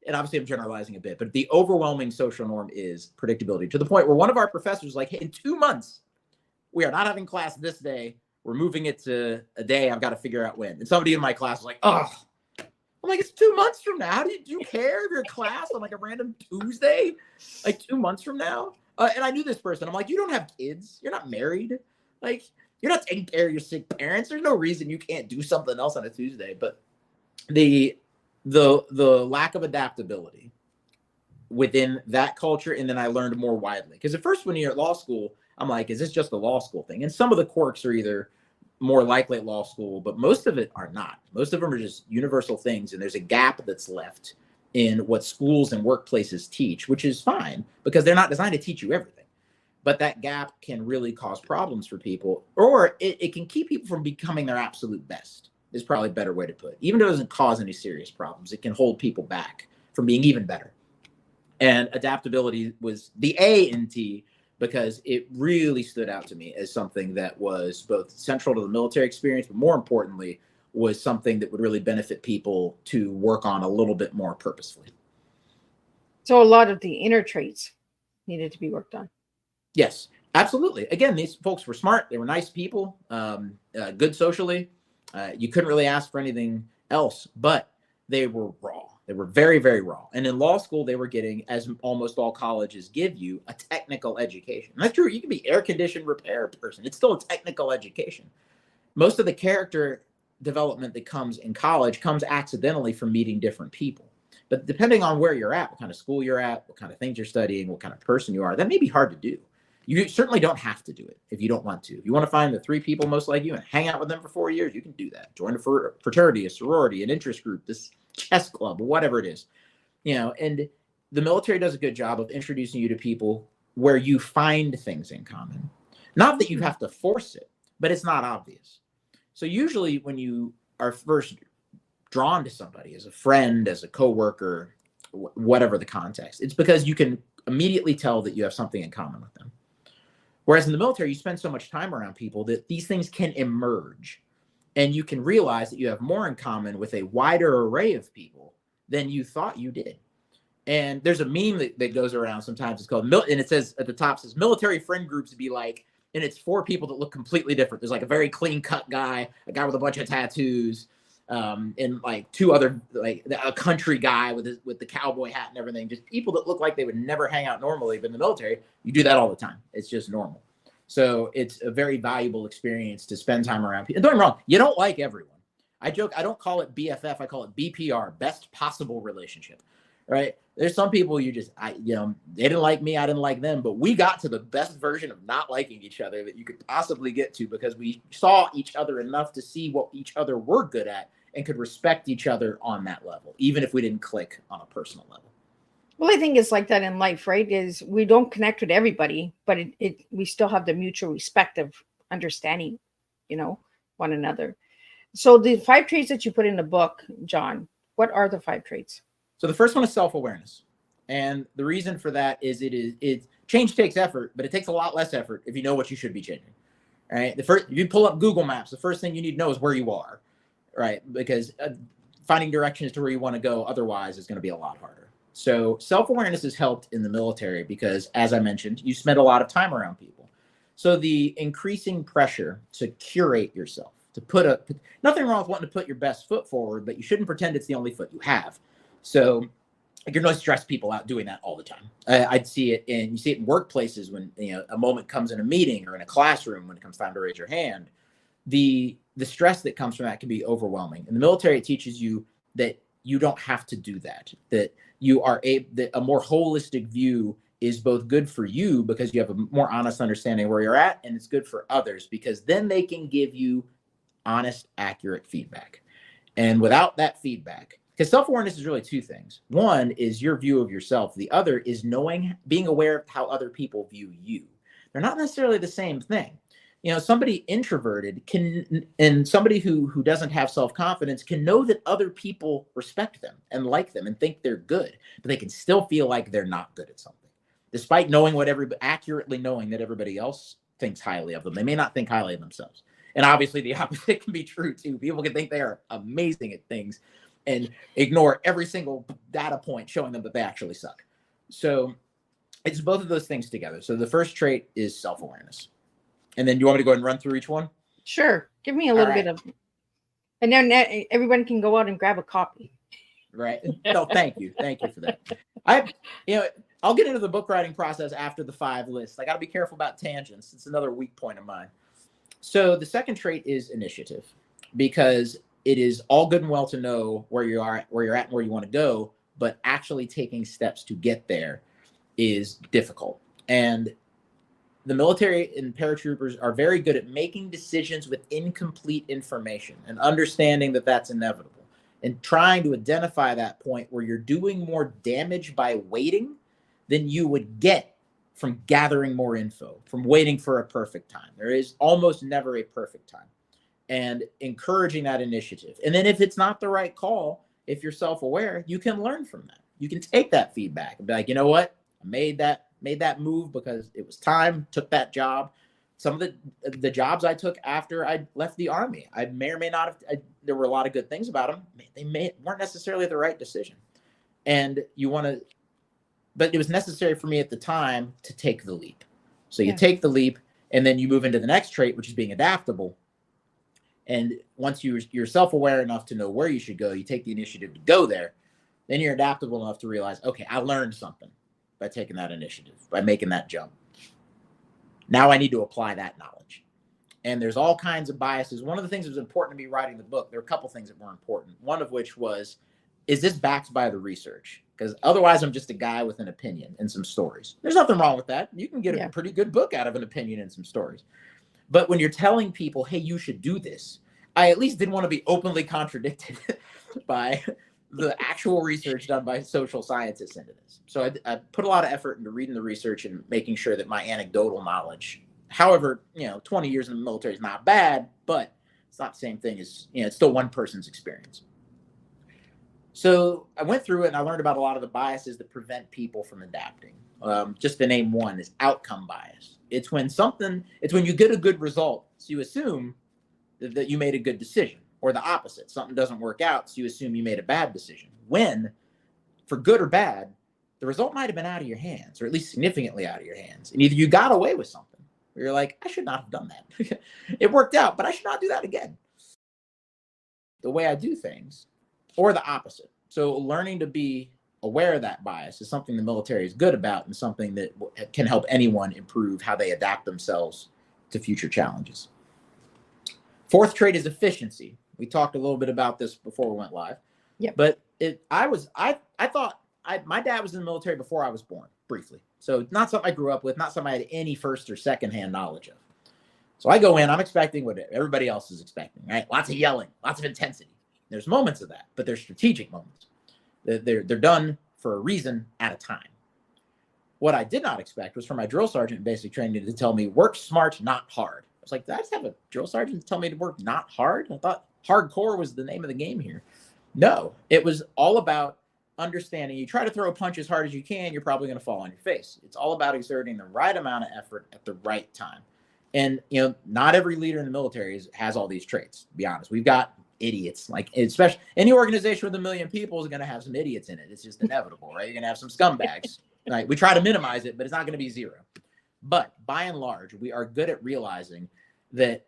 and obviously I'm generalizing a bit, but the overwhelming social norm is predictability, to the point where one of our professors was like, hey, in 2 months, we are not having class this day. We're moving it to a day. I've got to figure out when. And somebody in my class was like, oh, I'm like, it's 2 months from now. Do you care if your class on like a random Tuesday, like 2 months from now? And I knew this person. I'm like, you don't have kids. You're not married. Like, you're not taking care of your sick parents. There's no reason you can't do something else on a Tuesday. But the lack of adaptability within that culture, and then I learned more widely. Because at first, when you're at law school, I'm like, is this just a law school thing? And some of the quirks are either more likely at law school, but most of it are not. Most of them are just universal things, and there's a gap that's left in what schools and workplaces teach, which is fine because they're not designed to teach you everything. But that gap can really cause problems for people, or it can keep people from becoming their absolute best, is probably a better way to put it. Even though it doesn't cause any serious problems, it can hold people back from being even better. And adaptability was the A in T, because it really stood out to me as something that was both central to the military experience, but more importantly, was something that would really benefit people to work on a little bit more purposefully. So a lot of the inner traits needed to be worked on. Yes, absolutely. Again, these folks were smart. They were nice people, good socially. You couldn't really ask for anything else, but they were raw. They were very, very raw. And in law school, they were getting, as almost all colleges give you, a technical education. And that's true. You can be air conditioned repair person. It's still a technical education. Most of the character development that comes in college comes accidentally from meeting different people. But depending on where you're at, what kind of school you're at, what kind of things you're studying, what kind of person you are, that may be hard to do. You certainly don't have to do it if you don't want to. If you want to find the 3 people most like you and hang out with them for 4 years, you can do that. Join a fraternity, a sorority, an interest group, this chess club, whatever it is. And the military does a good job of introducing you to people where you find things in common. Not that you have to force it, but it's not obvious. So usually when you are first drawn to somebody as a friend, as a coworker, whatever the context, it's because you can immediately tell that you have something in common with them. Whereas in the military, you spend so much time around people that these things can emerge, and you can realize that you have more in common with a wider array of people than you thought you did. And there's a meme that goes around sometimes. It's called, and it says at the top, says military friend groups be like, and it's 4 people that look completely different. There's like a very clean cut guy, a guy with a bunch of tattoos, and like 2 other, like a country guy with the cowboy hat and everything. Just people that look like they would never hang out normally. But in the military, you do that all the time. It's just normal. So it's a very valuable experience to spend time around people. And don't get me wrong, you don't like everyone. I joke, I don't call it BFF, I call it BPR, best possible relationship, right? There's some people they didn't like me, I didn't like them, but we got to the best version of not liking each other that you could possibly get to, because we saw each other enough to see what each other were good at and could respect each other on that level, even if we didn't click on a personal level. Well, I think it's like that in life, right? Is we don't connect with everybody, but we still have the mutual respect of understanding, one another. So the 5 traits that you put in the book, John, what are the 5 traits? So the first one is self-awareness. And the reason for that is change takes effort, but it takes a lot less effort if you know what you should be changing. Right? If you pull up Google Maps, the first thing you need to know is where you are, right? Because finding directions to where you want to go otherwise is going to be a lot harder. So self-awareness has helped in the military because, as I mentioned, you spend a lot of time around people. So the increasing pressure to curate yourself, to nothing wrong with wanting to put your best foot forward, but you shouldn't pretend it's the only foot you have. So you're going to stress people out doing that all the time. You see it in workplaces when a moment comes in a meeting or in a classroom when it comes time to raise your hand. The stress that comes from that can be overwhelming. In the military, it teaches you that you don't have to do that. That a more holistic view is both good for you because you have a more honest understanding of where you're at, and it's good for others because then they can give you honest, accurate feedback. And without that feedback, because self-awareness is really two things. One is your view of yourself. The other is being aware of how other people view you. They're not necessarily the same thing. Somebody introverted and somebody who doesn't have self-confidence can know that other people respect them and like them and think they're good, but they can still feel like they're not good at something. Despite accurately knowing that everybody else thinks highly of them, they may not think highly of themselves. And obviously the opposite can be true too. People can think they are amazing at things and ignore every single data point showing them that they actually suck. So it's both of those things together. So the first trait is self-awareness. And then you want me to go ahead and run through each one? Sure. Give me a little bit of, and then everyone can go out and grab a copy. Right. No, thank you. Thank you for that. I'll get into the book writing process after the 5 lists. I got to be careful about tangents. It's another weak point of mine. So the second trait is initiative, because it is all good and well to know where you're at and where you want to go, but actually taking steps to get there is difficult. And the military and paratroopers are very good at making decisions with incomplete information and understanding that that's inevitable and trying to identify that point where you're doing more damage by waiting than you would get from gathering more info, from waiting for a perfect time. There is almost never a perfect time. And encouraging that initiative. And then if it's not the right call, if you're self-aware, you can learn from that. You can take that feedback and be like, you know what? I made that move because it was time, took that job. Some of the jobs I took after I left the Army, I may or may not have, there were a lot of good things about them. They weren't necessarily the right decision. And but it was necessary for me at the time to take the leap. So you take the leap and then you move into the next trait, which is being adaptable. And once you're self-aware enough to know where you should go, you take the initiative to go there, then you're adaptable enough to realize, okay, I learned something by taking that initiative, by making that jump. Now I need to apply that knowledge. And there's all kinds of biases. One of the things that was important to me writing the book, there were a couple things that were important. One of which was, is this backed by the research? Because otherwise I'm just a guy with an opinion and some stories. There's nothing wrong with that. You can get a pretty good book out of an opinion and some stories. But when you're telling people, hey, you should do this, I at least didn't want to be openly contradicted by the actual research done by social scientists into this. So I put a lot of effort into reading the research and making sure that my anecdotal knowledge, however, 20 years in the military is not bad, but it's not the same thing as, it's still one person's experience. So I went through it and I learned about a lot of the biases that prevent people from adapting. Just to name one is outcome bias. It's when you get a good result, so you assume that you made a good decision, or the opposite. Something doesn't work out, so you assume you made a bad decision. When, for good or bad, the result might have been out of your hands, or at least significantly out of your hands. And either you got away with something, or you're like, I should not have done that. It worked out, but I should not do that again. The way I do things, or the opposite. So learning to be aware of that bias is something the military is good about and something that can help anyone improve how they adapt themselves to future challenges. Fourth trait is efficiency. We talked a little bit about this before we went live. Yeah. But I thought my dad was in the military before I was born, briefly. So not something I grew up with, not something I had any first or secondhand knowledge of. So I go in, I'm expecting what everybody else is expecting, right? Lots of yelling, lots of intensity. There's moments of that, but they're strategic moments. They're done for a reason at a time. What I did not expect was for my drill sergeant in basic training to tell me, work smart, not hard. I was like, did I just have a drill sergeant tell me to work not hard? I thought hardcore was the name of the game here. No, it was all about understanding you try to throw a punch as hard as you can, you're probably going to fall on your face. It's all about exerting the right amount of effort at the right time. And, not every leader in the military has all these traits, to be honest. We've got idiots, like, especially any organization with 1 million people is going to have some idiots in it. It's just inevitable, right? You're going to have some scumbags, right? We try to minimize it, but it's not going to be zero. But by and large, we are good at realizing that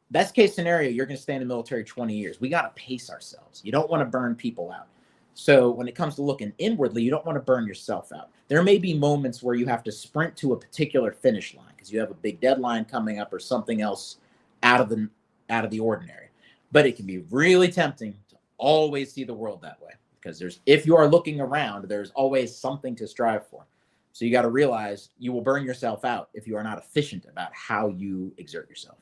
best case scenario, you're going to stay in the military 20 years. We got to pace ourselves. You don't want to burn people out. So when it comes to looking inwardly, you don't want to burn yourself out. There may be moments where you have to sprint to a particular finish line because you have a big deadline coming up or something else out of the ordinary. But it can be really tempting to always see the world that way because if you are looking around, there's always something to strive for. So you got to realize you will burn yourself out if you are not efficient about how you exert yourself.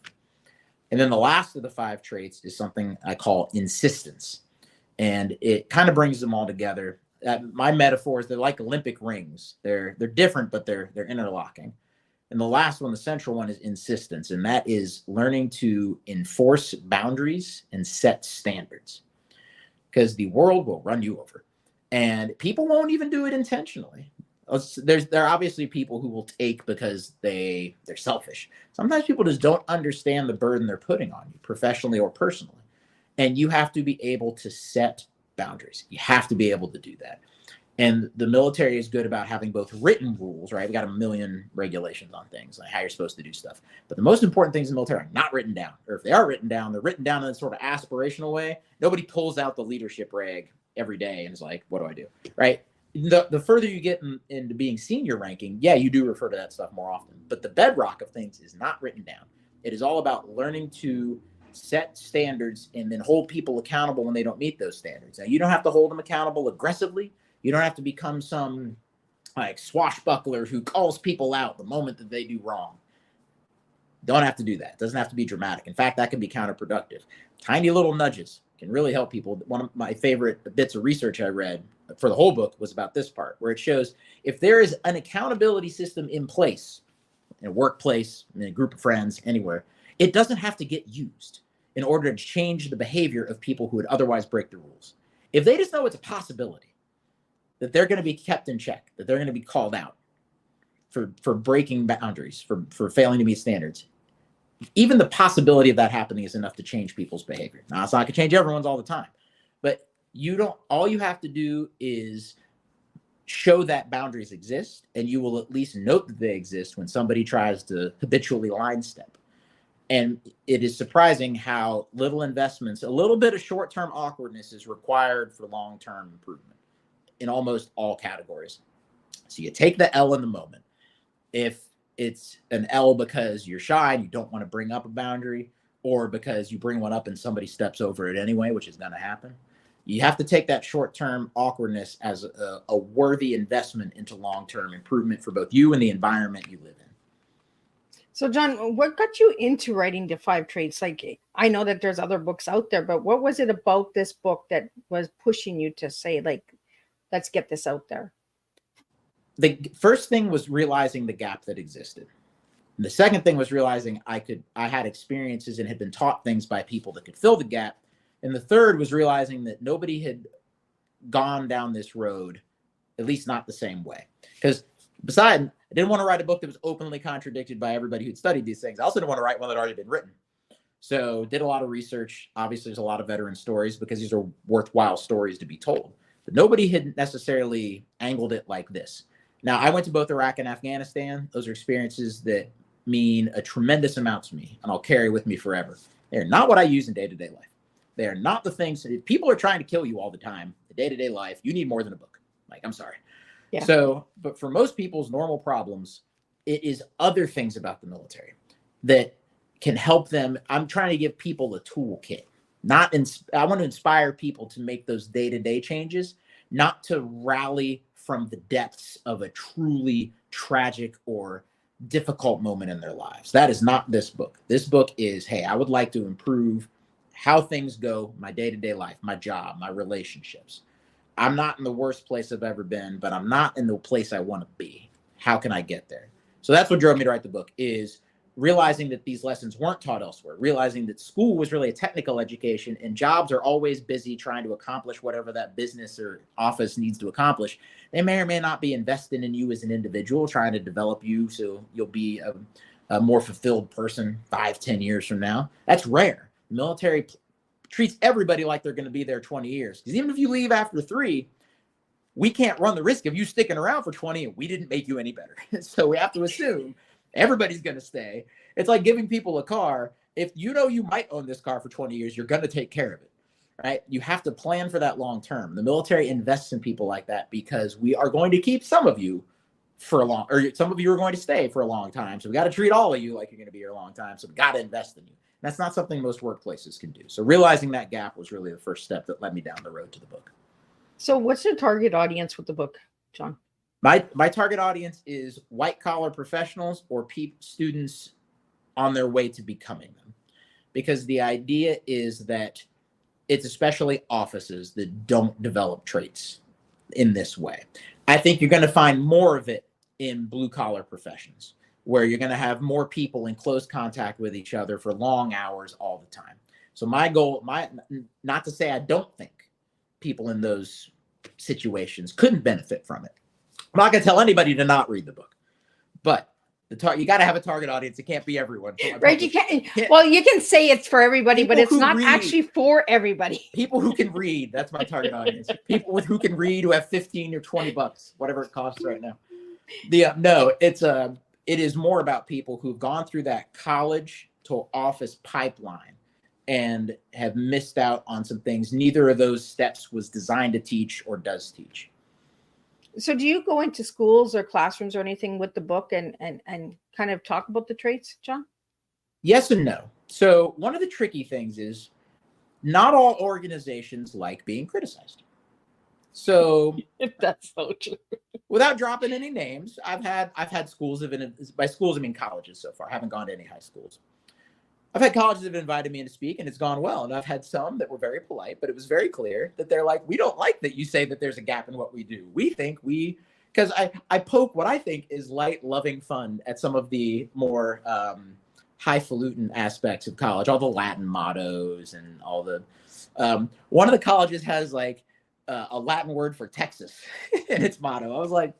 And then the last of the 5 traits is something I call insistence. And it kind of brings them all together. My metaphors, they're like Olympic rings. They're different, but they're interlocking. And the last one, the central one, is insistence. And that is learning to enforce boundaries and set standards. Because the world will run you over. And people won't even do it intentionally. There are obviously people who will take because they're selfish. Sometimes people just don't understand the burden they're putting on you, professionally or personally. And you have to be able to set boundaries. You have to be able to do that. And the military is good about having both written rules, right? We got 1 million regulations on things, like how you're supposed to do stuff. But the most important things in the military are not written down. Or if they are written down, they're written down in a sort of aspirational way. Nobody pulls out the leadership rag every day and is like, what do I do, right? The further you get into being senior ranking, yeah, you do refer to that stuff more often. But the bedrock of things is not written down. It is all about learning to set standards and then hold people accountable when they don't meet those standards. Now, you don't have to hold them accountable aggressively. You don't have to become some like swashbuckler who calls people out the moment that they do wrong. Don't have to do that. It doesn't have to be dramatic. In fact, that can be counterproductive. Tiny little nudges can really help people. One of my favorite bits of research I read for the whole book was about this part, where it shows if there is an accountability system in place in a workplace, in a group of friends, anywhere, it doesn't have to get used in order to change the behavior of people who would otherwise break the rules. If they just know it's a possibility that they're going to be kept in check, that they're going to be called out for breaking boundaries, for failing to meet standards, even the possibility of that happening is enough to change people's behavior. Now, it's not going to change everyone's all the time, but all you have to do is show that boundaries exist, and you will at least note that they exist when somebody tries to habitually line step. And it is surprising how little investments, a little bit of short-term awkwardness is required for long-term improvement in almost all categories. So you take the L in the moment. If it's an L because you're shy and you don't want to bring up a boundary, or because you bring one up and somebody steps over it anyway, which is going to happen, you have to take that short-term awkwardness as a worthy investment into long-term improvement for both you and the environment you live in. So, John, what got you into writing the 5 traits? Like, I know that there's other books out there, but what was it about this book that was pushing you to say, like, let's get this out there? The first thing was realizing the gap that existed. And the second thing was realizing I had experiences and had been taught things by people that could fill the gap. And the third was realizing that nobody had gone down this road, at least not the same way. Because besides, I didn't want to write a book that was openly contradicted by everybody who'd studied these things. I also didn't want to write one that had already been written. So did a lot of research. Obviously, there's a lot of veteran stories because these are worthwhile stories to be told. But nobody had necessarily angled it like this. Now, I went to both Iraq and Afghanistan. Those are experiences that mean a tremendous amount to me, and I'll carry with me forever. They're not what I use in day-to-day life. They are not the things. If people are trying to kill you all the time, in day-to-day life, you need more than a book. Like, I'm sorry. Yeah. So, but for most people's normal problems, it is other things about the military that can help them. I'm trying to give people a toolkit. I want to inspire people to make those day-to-day changes, not to rally from the depths of a truly tragic or difficult moment in their lives. That is not this book. This book is, hey, I would like to improve how things go, my day-to-day life, my job, my relationships. I'm not in the worst place I've ever been, but I'm not in the place I want to be. How can I get there? So that's what drove me to write the book, is realizing that these lessons weren't taught elsewhere, realizing that school was really a technical education and jobs are always busy trying to accomplish whatever that business or office needs to accomplish. They may or may not be invested in you as an individual, trying to develop you so you'll be a more fulfilled person 5-10 years from now. That's rare. The military treats everybody like they're going to be there 20 years. Because even if you leave after 3, we can't run the risk of you sticking around for 20 and we didn't make you any better. So we have to assume everybody's going to stay. It's like giving people a car. If you know you might own this car for 20 years, you're going to take care of it, right? You have to plan for that long term. The military invests in people like that because we are going to keep some of you for a long, or some of you are going to stay for a long time. So we got to treat all of you like you're going to be here a long time. So we got to invest in you. And that's not something most workplaces can do. So realizing that gap was really the first step that led me down the road to the book. So what's the target audience with the book, John? My target audience is white collar professionals or students on their way to becoming them, because the idea is that it's especially offices that don't develop traits in this way. I think you're going to find more of it in blue collar professions, where you're going to have more people in close contact with each other for long hours all the time. So my goal, not to say I don't think people in those situations couldn't benefit from it. I'm not going to tell anybody to not read the book, but you got to have a target audience. It can't be everyone. Right. You can't. Well, you can say it's for everybody, but it's not actually for everybody. People who can read. That's my target audience. People who can read, who have 15 or 20 bucks, whatever it costs right now. It is more about people who've gone through that college to office pipeline and have missed out on some things neither of those steps was designed to teach or does teach. So do you go into schools or classrooms or anything with the book and kind of talk about the traits, John? Yes and no. So one of the tricky things is not all organizations like being criticized. So that's so true. Without dropping any names, I've had schools by schools I mean colleges so far. I haven't gone to any high schools. I've had colleges that have invited me in to speak and it's gone well. And I've had some that were very polite, but it was very clear that they're like, we don't like that you say that there's a gap in what we do. We think because I poke what I think is light, loving fun at some of the more highfalutin aspects of college, all the Latin mottos and all the, one of the colleges has like a Latin word for Texas in its motto. I was like,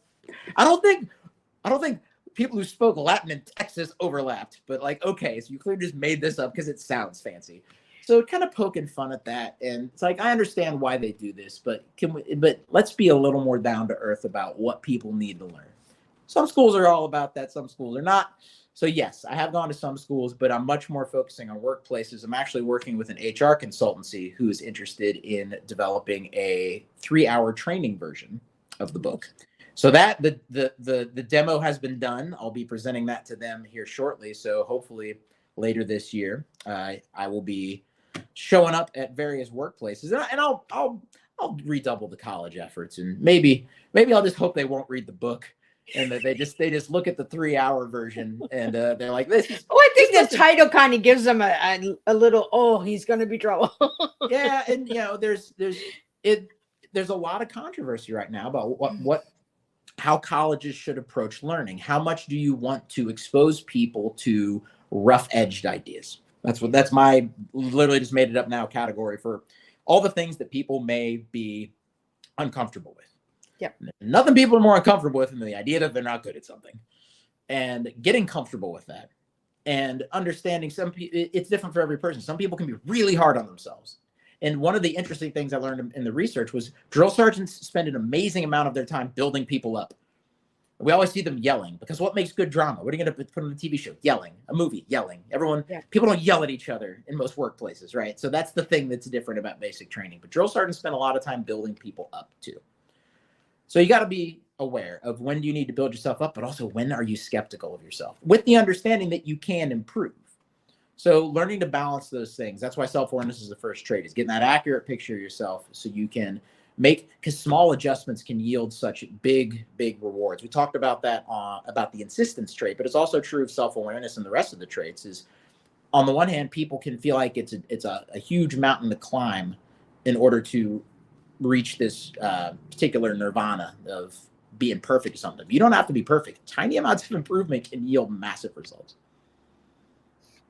I don't think people who spoke Latin in Texas overlapped, but like, okay, so you clearly just made this up because it sounds fancy. So kind of poking fun at that. And it's like, I understand why they do this, but let's be a little more down to earth about what people need to learn. Some schools are all about that. Some schools are not. So yes, I have gone to some schools, but I'm much more focusing on workplaces. I'm actually working with an HR consultancy who is interested in developing a 3-hour training version of the book. So that the demo has been done. I'll be presenting that to them here shortly. So hopefully later this year, I will be showing up at various workplaces, and I'll redouble the college efforts, and maybe I'll just hope they won't read the book, and that they just look at the 3-hour version, and they're like, this is. Oh, I think the title kind of gives them a little. Oh, he's gonna be trouble. Yeah, and there's a lot of controversy right now about how colleges should approach learning. How much do you want to expose people to rough-edged ideas? That's my literally just made it up now category for all the things that people may be uncomfortable with. Yep. Nothing people are more uncomfortable with than the idea that they're not good at something, and getting comfortable with that and understanding it's different for every person. Some people can be really hard on themselves. And one of the interesting things I learned in the research was drill sergeants spend an amazing amount of their time building people up. We always see them yelling, because what makes good drama? What are you going to put on a TV show? Yelling. A movie, yelling. People don't yell at each other in most workplaces, right? So that's the thing that's different about basic training. But drill sergeants spend a lot of time building people up too. So you got to be aware of when do you need to build yourself up, but also when are you skeptical of yourself, with the understanding that you can improve. So learning to balance those things. That's why self-awareness is the first trait, is getting that accurate picture of yourself so you can because small adjustments can yield such big rewards. We talked about that, about the insistence trait, but it's also true of self-awareness and the rest of the traits. Is on the one hand, people can feel like it's a huge mountain to climb in order to reach this particular nirvana of being perfect at something. You don't have to be perfect. Tiny amounts of improvement can yield massive results.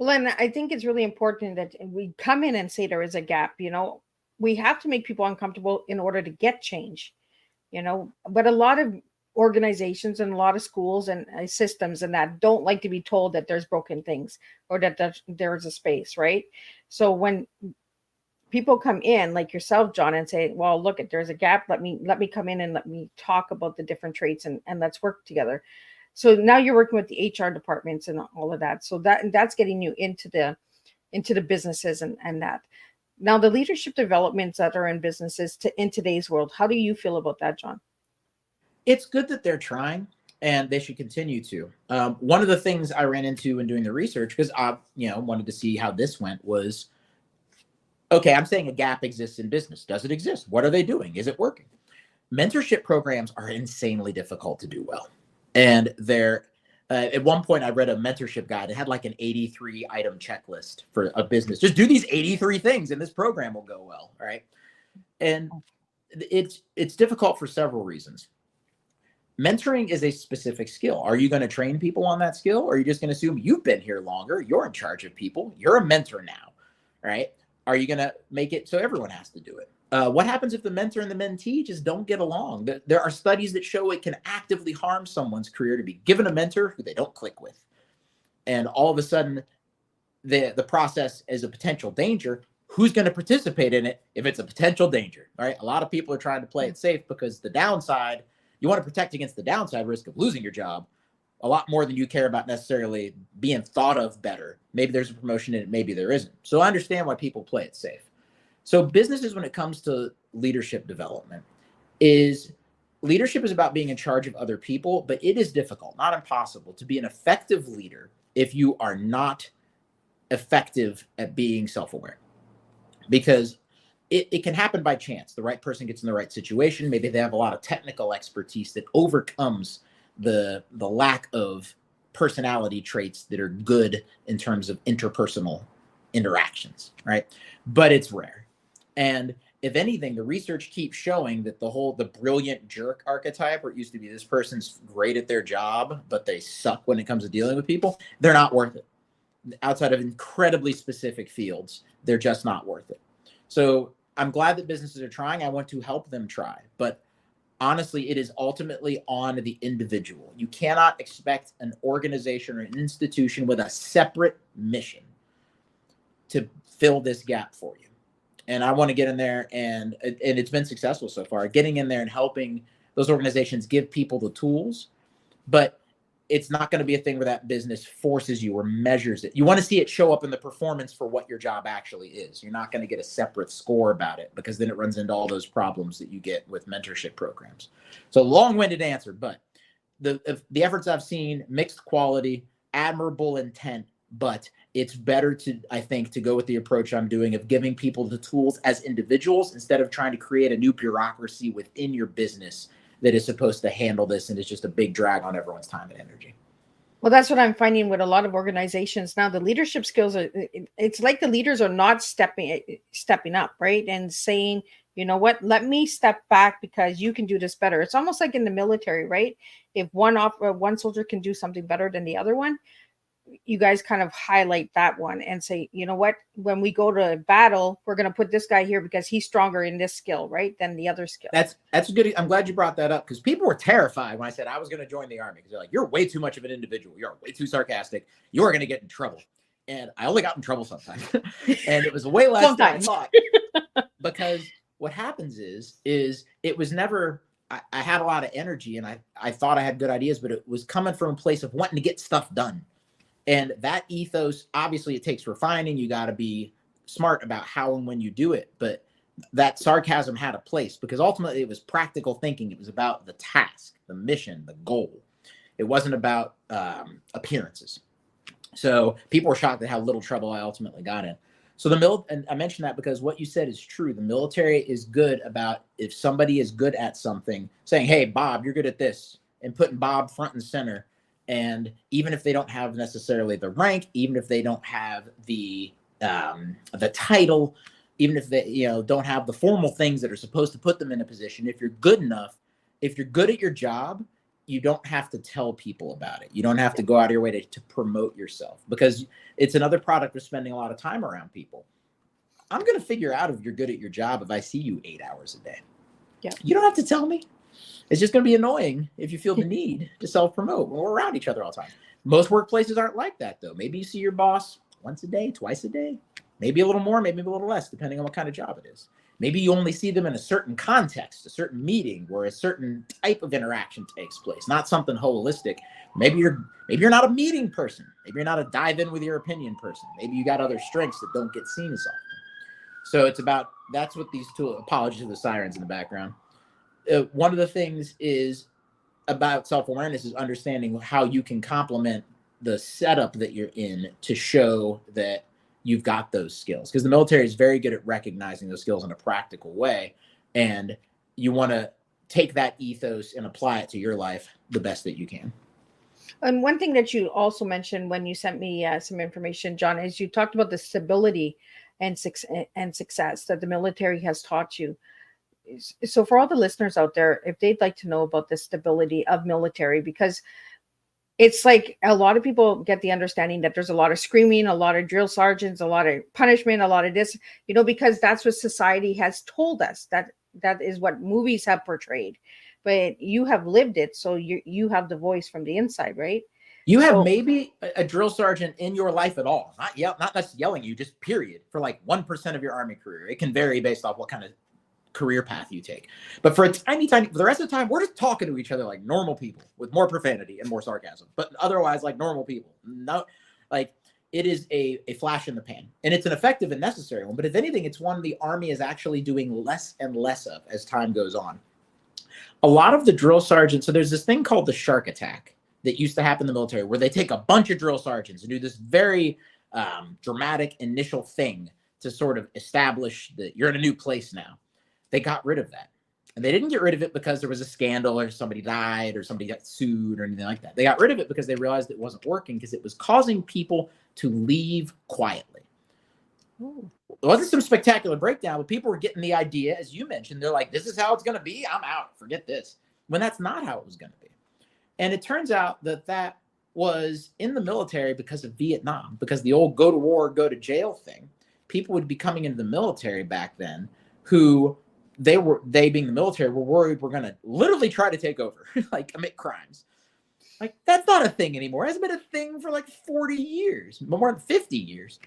Well, and I think it's really important that we come in and say there is a gap. We have to make people uncomfortable in order to get change. But a lot of organizations and a lot of schools and systems and that don't like to be told that there's broken things or that there's a space, right? So when people come in like yourself, John, and say, well, look, there's a gap, let me come in and let me talk about the different traits, and let's work together. So now you're working with the HR departments and all of that, so that's getting you into the businesses and that. Now, the leadership developments that are in businesses in today's world, how do you feel about that, John? It's good that they're trying, and they should continue to. One of the things I ran into in doing the research, because I wanted to see how this went, was, okay, I'm saying a gap exists in business. Does it exist? What are they doing? Is it working? Mentorship programs are insanely difficult to do well. And they're, at one point I read a mentorship guide. It had like an 83 item checklist for a business. Just do these 83 things and this program will go well, right? And it's difficult for several reasons. Mentoring is a specific skill. Are you going to train people on that skill? Or are you just going to assume you've been here longer, you're in charge of people, you're a mentor now, right? Are you going to make it so everyone has to do it? What happens if the mentor and the mentee just don't get along? There are studies that show it can actively harm someone's career to be given a mentor who they don't click with. And all of a sudden, the process is a potential danger. Who's going to participate in it if it's a potential danger? All right. A lot of people are trying to play it safe because the downside, you want to protect against the downside risk of losing your job a lot more than you care about necessarily being thought of better. Maybe there's a promotion in it, maybe there isn't. So I understand why people play it safe. So businesses, when it comes to leadership development, leadership is about being in charge of other people, but it is difficult, not impossible, to be an effective leader if you are not effective at being self-aware. Because it can happen by chance. The right person gets in the right situation. Maybe they have a lot of technical expertise that overcomes the lack of personality traits that are good in terms of interpersonal interactions, right? But it's rare. And if anything, the research keeps showing that the brilliant jerk archetype, where it used to be this person's great at their job, but they suck when it comes to dealing with people, they're not worth it. Outside of incredibly specific fields, they're just not worth it. So I'm glad that businesses are trying. I want to help them try. But honestly, it is ultimately on the individual. You cannot expect an organization or an institution with a separate mission to fill this gap for you. And I want to get in there, and it's been successful so far, getting in there and helping those organizations give people the tools. But it's not going to be a thing where that business forces you or measures it. You want to see it show up in the performance for what your job actually is. You're not going to get a separate score about it, because then it runs into all those problems that you get with mentorship programs. So long-winded answer, but the efforts I've seen, mixed quality, admirable intent, but it's better I think, to go with the approach I'm doing of giving people the tools as individuals instead of trying to create a new bureaucracy within your business that is supposed to handle this, and it's just a big drag on everyone's time and energy. Well, that's what I'm finding with a lot of organizations now. The leadership skills it's like the leaders are not stepping up, right? And saying, you know what, let me step back because you can do this better. It's almost like in the military, right? If one soldier can do something better than the other one, you guys kind of highlight that one and say, you know what, when we go to battle, we're going to put this guy here because he's stronger in this skill, right, than the other skill. That's good. I'm glad you brought that up, because people were terrified when I said I was going to join the Army, because they're like, you're way too much of an individual. You're way too sarcastic. You're going to get in trouble. And I only got in trouble sometimes. And it was way less than I thought. Because what happens is it was never, I had a lot of energy and I thought I had good ideas, but it was coming from a place of wanting to get stuff done. And that ethos, obviously it takes refining. You got to be smart about how and when you do it. But that sarcasm had a place, because ultimately it was practical thinking. It was about the task, the mission, the goal. It wasn't about appearances. So people were shocked at how little trouble I ultimately got in. So and I mentioned that because what you said is true. The military is good about, if somebody is good at something, saying, hey, Bob, you're good at this, and putting Bob front and center. And even if they don't have necessarily the rank, even if they don't have the title, even if they don't have the formal things that are supposed to put them in a position, if you're good enough, if you're good at your job, you don't have to tell people about it. You don't have to go out of your way to promote yourself, because it's another product of spending a lot of time around people. I'm going to figure out if you're good at your job if I see you 8 hours a day. Yeah. You don't have to tell me. It's just going to be annoying if you feel the need to self-promote when we're around each other all the time. Most workplaces aren't like that, though. Maybe you see your boss once a day, twice a day, maybe a little more, maybe a little less, depending on what kind of job it is. Maybe you only see them in a certain context, a certain meeting where a certain type of interaction takes place, not something holistic. Maybe you're not a meeting person. Maybe you're not a dive in with your opinion person. Maybe you got other strengths that don't get seen as often. So it's about, that's what these two, apologies to the sirens in the background. One of the things is about self-awareness is understanding how you can complement the setup that you're in to show that you've got those skills, because the military is very good at recognizing those skills in a practical way, and you want to take that ethos and apply it to your life the best that you can. And one thing that you also mentioned when you sent me some information, John, is you talked about the stability and success that the military has taught you. So for all the listeners out there, if they'd like to know about the stability of military, because it's like a lot of people get the understanding that there's a lot of screaming, a lot of drill sergeants, a lot of punishment, a lot of this, because that's what society has told us, that is what movies have portrayed. But you have lived it, so you have the voice from the inside, right? You have maybe a drill sergeant in your life at all, not just yelling at you, just period, for like 1% of your Army career. It can vary based off what kind of career path you take. But for for the rest of the time, we're just talking to each other like normal people with more profanity and more sarcasm, but otherwise like normal people. No, like it is a flash in the pan, and it's an effective and necessary one. But if anything, it's one the Army is actually doing less and less of as time goes on. A lot of the drill sergeants, so there's this thing called the shark attack that used to happen in the military, where they take a bunch of drill sergeants and do this very dramatic initial thing to sort of establish that you're in a new place now. They got rid of that. And they didn't get rid of it because there was a scandal or somebody died or somebody got sued or anything like that. They got rid of it because they realized it wasn't working, because it was causing people to leave quietly. Ooh. It wasn't some spectacular breakdown, but people were getting the idea, as you mentioned. They're like, this is how it's going to be. I'm out. Forget this. When that's not how it was going to be. And it turns out that was in the military because of Vietnam, because the old go to war, go to jail thing. People would be coming into the military back then who they being the military were worried we're going to literally try to take over, like commit crimes. Like that's not a thing anymore. It hasn't been a thing for like 40 years, more than 50 years.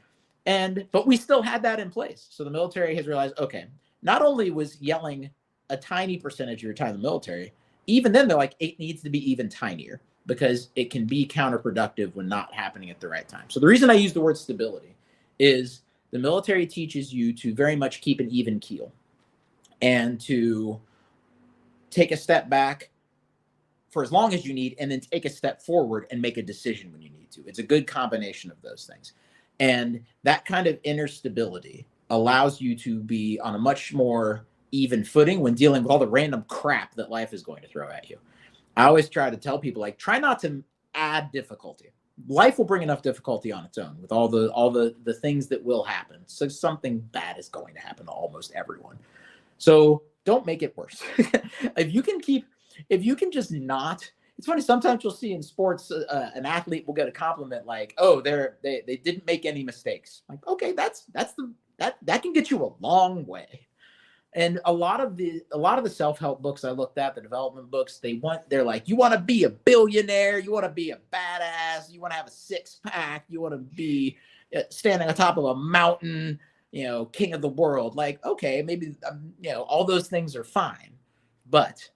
But we still had that in place. So the military has realized, okay, not only was yelling a tiny percentage of your time in the military, even then they're like, it needs to be even tinier, because it can be counterproductive when not happening at the right time. So the reason I use the word stability is the military teaches you to very much keep an even keel and to take a step back for as long as you need, and then take a step forward and make a decision when you need to. It's a good combination of those things. And that kind of inner stability allows you to be on a much more even footing when dealing with all the random crap that life is going to throw at you. I always try to tell people, like, try not to add difficulty. Life will bring enough difficulty on its own with all the things that will happen. So something bad is going to happen to almost everyone. So don't make it worse. If you can just not. It's funny, sometimes you'll see in sports an athlete will get a compliment like, oh, they didn't make any mistakes. Like, okay, that can get you a long way. And a lot of the self-help books I looked at, the development books, they're like, you want to be a billionaire, you want to be a badass, you want to have a six-pack, you want to be standing on top of a mountain, king of the world. Like, okay, maybe all those things are fine, but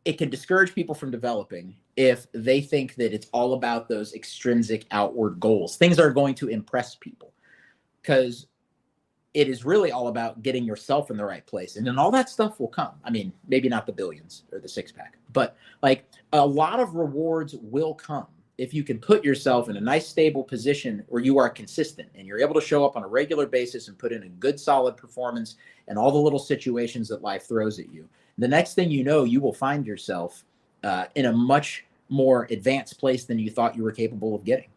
it can discourage people from developing if they think that it's all about those extrinsic outward goals, things that are going to impress people, because it is really all about getting yourself in the right place. And then all that stuff will come. I mean, maybe not the billions or the six-pack, but like a lot of rewards will come if you can put yourself in a nice, stable position where you are consistent and you're able to show up on a regular basis and put in a good, solid performance in all the little situations that life throws at you. The next thing you know, you will find yourself in a much more advanced place than you thought you were capable of getting.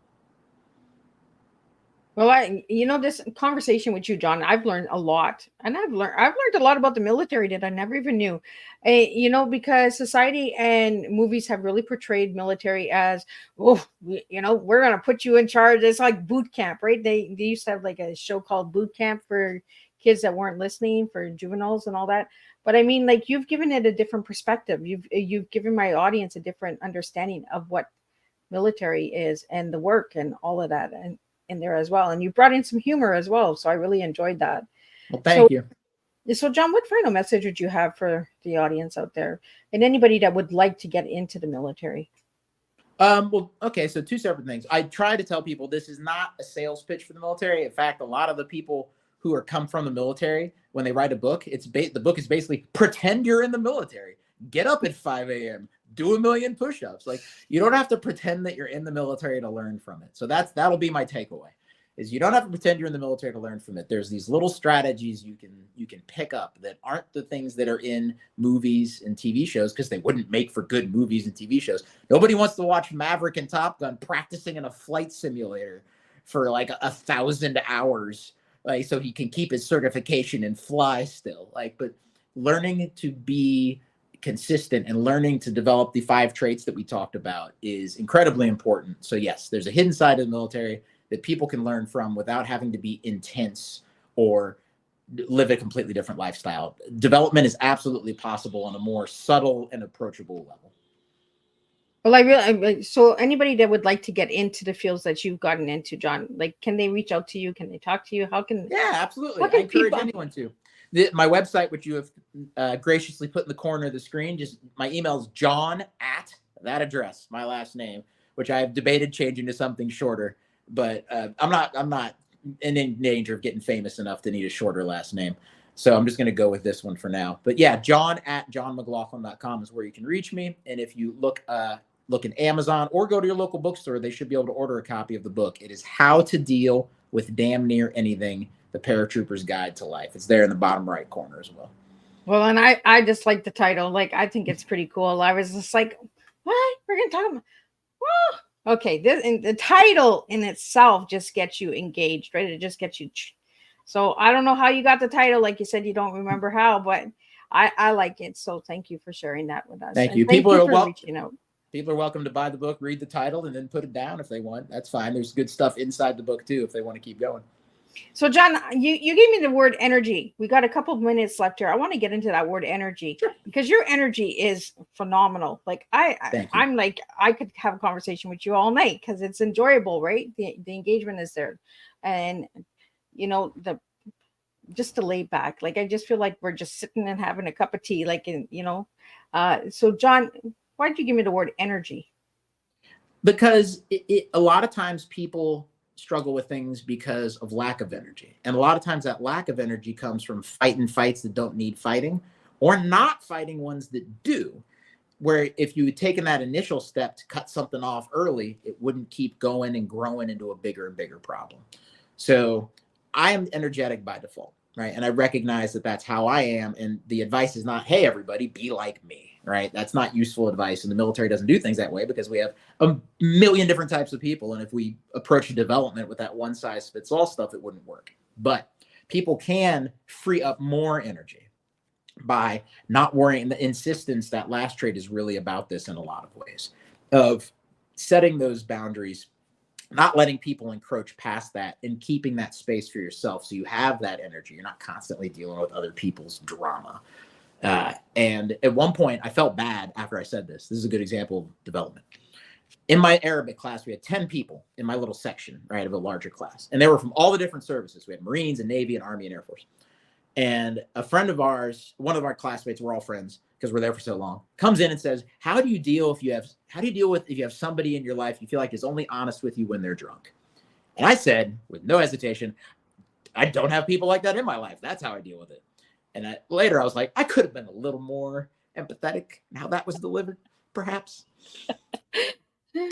Well, this conversation with you, John, I've learned a lot, and I've learned a lot about the military that I never even knew. Because society and movies have really portrayed military as, oh, we're gonna put you in charge. It's like boot camp, right? They used to have like a show called Boot Camp for kids that weren't listening, for juveniles and all that. But I mean, like, you've given it a different perspective. You've given my audience a different understanding of what military is and the work and all of that, and in there as well. And you brought in some humor as well, so I really enjoyed that. Well, So, thank you. John, what final message would you have for the audience out there and anybody that would like to get into the military? Well, okay, so two separate things. I try to tell people this is not a sales pitch for the military. In fact, a lot of the people who are come from the military, when they write a book, the book is basically pretend you're in the military. Get up at 5 a.m., do a million push-ups. Like, you don't have to pretend that you're in the military to learn from it. So that'll be my takeaway. Is you don't have to pretend you're in the military to learn from it. There's these little strategies you can pick up that aren't the things that are in movies and TV shows, because they wouldn't make for good movies and TV shows. Nobody wants to watch Maverick and Top Gun practicing in a flight simulator for like 1,000 hours, like, so he can keep his certification and fly still. Like, but learning to be consistent and learning to develop the 5 traits that we talked about is incredibly important. So yes, there's a hidden side of the military that people can learn from without having to be intense or live a completely different lifestyle. Development is absolutely possible on a more subtle and approachable level. Well, I really, so anybody that would like to get into the fields that you've gotten into, John, like, can they reach out to you? Can they talk to you? Yeah, absolutely. How I can encourage people? anyone to. My website, which you have graciously put in the corner of the screen, just my email is john at that address, my last name, which I have debated changing to something shorter, but I'm not in danger of getting famous enough to need a shorter last name. So I'm just going to go with this one for now. But yeah, john at johnmcglothin.com is where you can reach me. And if you look in Amazon or go to your local bookstore, they should be able to order a copy of the book. It is How to Deal with Damn Near Anything, The Paratrooper's Guide to Life. It's there in the bottom right corner as well. Well, and I just like the title. Like, I think it's pretty cool. I was just like, what? We're going to talk about, well, okay. The title in itself just gets you engaged, right? It just gets you. So I don't know how you got the title. Like you said, you don't remember how, but I like it. So thank you for sharing that with us. Thank And you. thank People you are for reaching out. People are welcome to buy the book, read the title, and then put it down if they want. That's fine. There's good stuff inside the book too if they want to keep going. So, John, you gave me the word energy. We got a couple of minutes left here. I want to get into that word energy, Sure. because your energy is phenomenal. Like, I'm like, I could have a conversation with you all night because it's enjoyable, right? The engagement is there, and the just to lay back. Like, I just feel like we're just sitting and having a cup of tea, like, So, John, why did you give me the word energy? Because a lot of times people struggle with things because of lack of energy. And a lot of times that lack of energy comes from fighting fights that don't need fighting, or not fighting ones that do, where if you had taken that initial step to cut something off early, it wouldn't keep going and growing into a bigger and bigger problem. So I am energetic by default, right? And I recognize that that's how I am. And the advice is not, hey, everybody, be like me, right? That's not useful advice. And the military doesn't do things that way because we have a million different types of people. And if we approach development with that one size fits all stuff, it wouldn't work. But people can free up more energy by not worrying. The insistence, that last trait, is really about this in a lot of ways, of setting those boundaries, not letting people encroach past that, and keeping that space for yourself so you have that energy. You're not constantly dealing with other people's drama. And at one point, I felt bad after I said this. This is a good example of development. In my Arabic class, we had 10 people in my little section, right, of a larger class. And they were from all the different services. We had Marines and Navy and Army and Air Force. And a friend of ours, one of our classmates, we're all friends because we're there for so long, comes in and says, how do you deal with if you have somebody in your life you feel like is only honest with you when they're drunk? And I said, with no hesitation, I don't have people like that in my life. That's how I deal with it. And later I was like, I could have been a little more empathetic in how that was delivered, perhaps.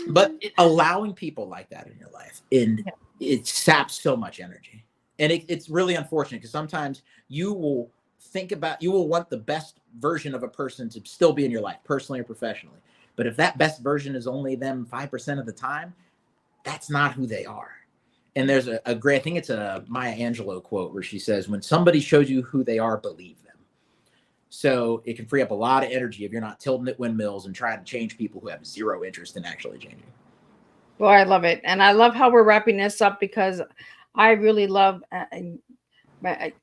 But allowing people like that in your life, it saps so much energy. And it's really unfortunate because sometimes you will want the best version of a person to still be in your life, personally or professionally. But if that best version is only them 5% of the time, that's not who they are. And there's a great, I think it's a Maya Angelou quote where she says, when somebody shows you who they are, believe them. So it can free up a lot of energy if you're not tilting at windmills and trying to change people who have zero interest in actually changing. Well, I love it. And I love how we're wrapping this up because I really love my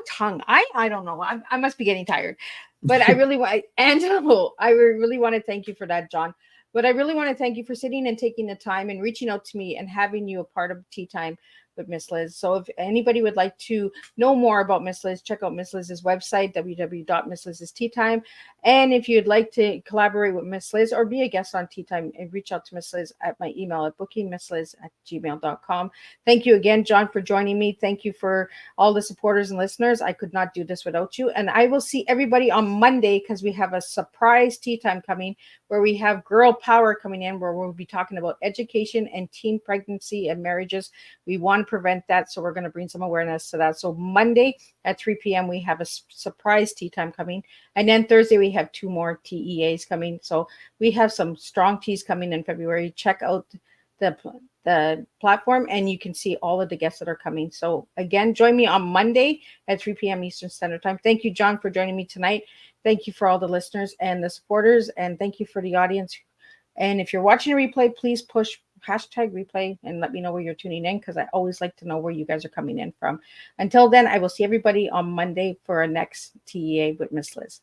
tongue. I don't know. I must be getting tired, but I really want, Angelo, I really want to thank you for that, John. But I really want to thank you for sitting and taking the time and reaching out to me and having you a part of Tea Time with Miss Liz. So if anybody would like to know more about Miss Liz, check out Miss Liz's website, www.misslizsteatime. And if you'd like to collaborate with Miss Liz or be a guest on Tea Time, and reach out to Miss Liz at my email at bookingmissliz@gmail.com. Thank you again, John, for joining me. Thank you for all the supporters and listeners. I could not do this without you. And I will see everybody on Monday because we have a surprise Tea Time coming where we have Girl Power coming in, where we'll be talking about education and teen pregnancy and marriages. We want to prevent that, so we're going to bring some awareness to that. So Monday at 3 p.m. we have a surprise Tea Time coming, and then Thursday we have 2 more TEAs coming. So we have some strong teas coming in February. Check out the platform and you can see all of the guests that are coming. So again, join me on Monday at 3 p.m. Eastern Standard Time. Thank you, John, for joining me tonight. Thank you for all the listeners and the supporters, and thank you for the audience. And if you're watching a replay, please push #replay and let me know where you're tuning in, because I always like to know where you guys are coming in from. Until then, I will see everybody on Monday for our next TEA with Miss Liz.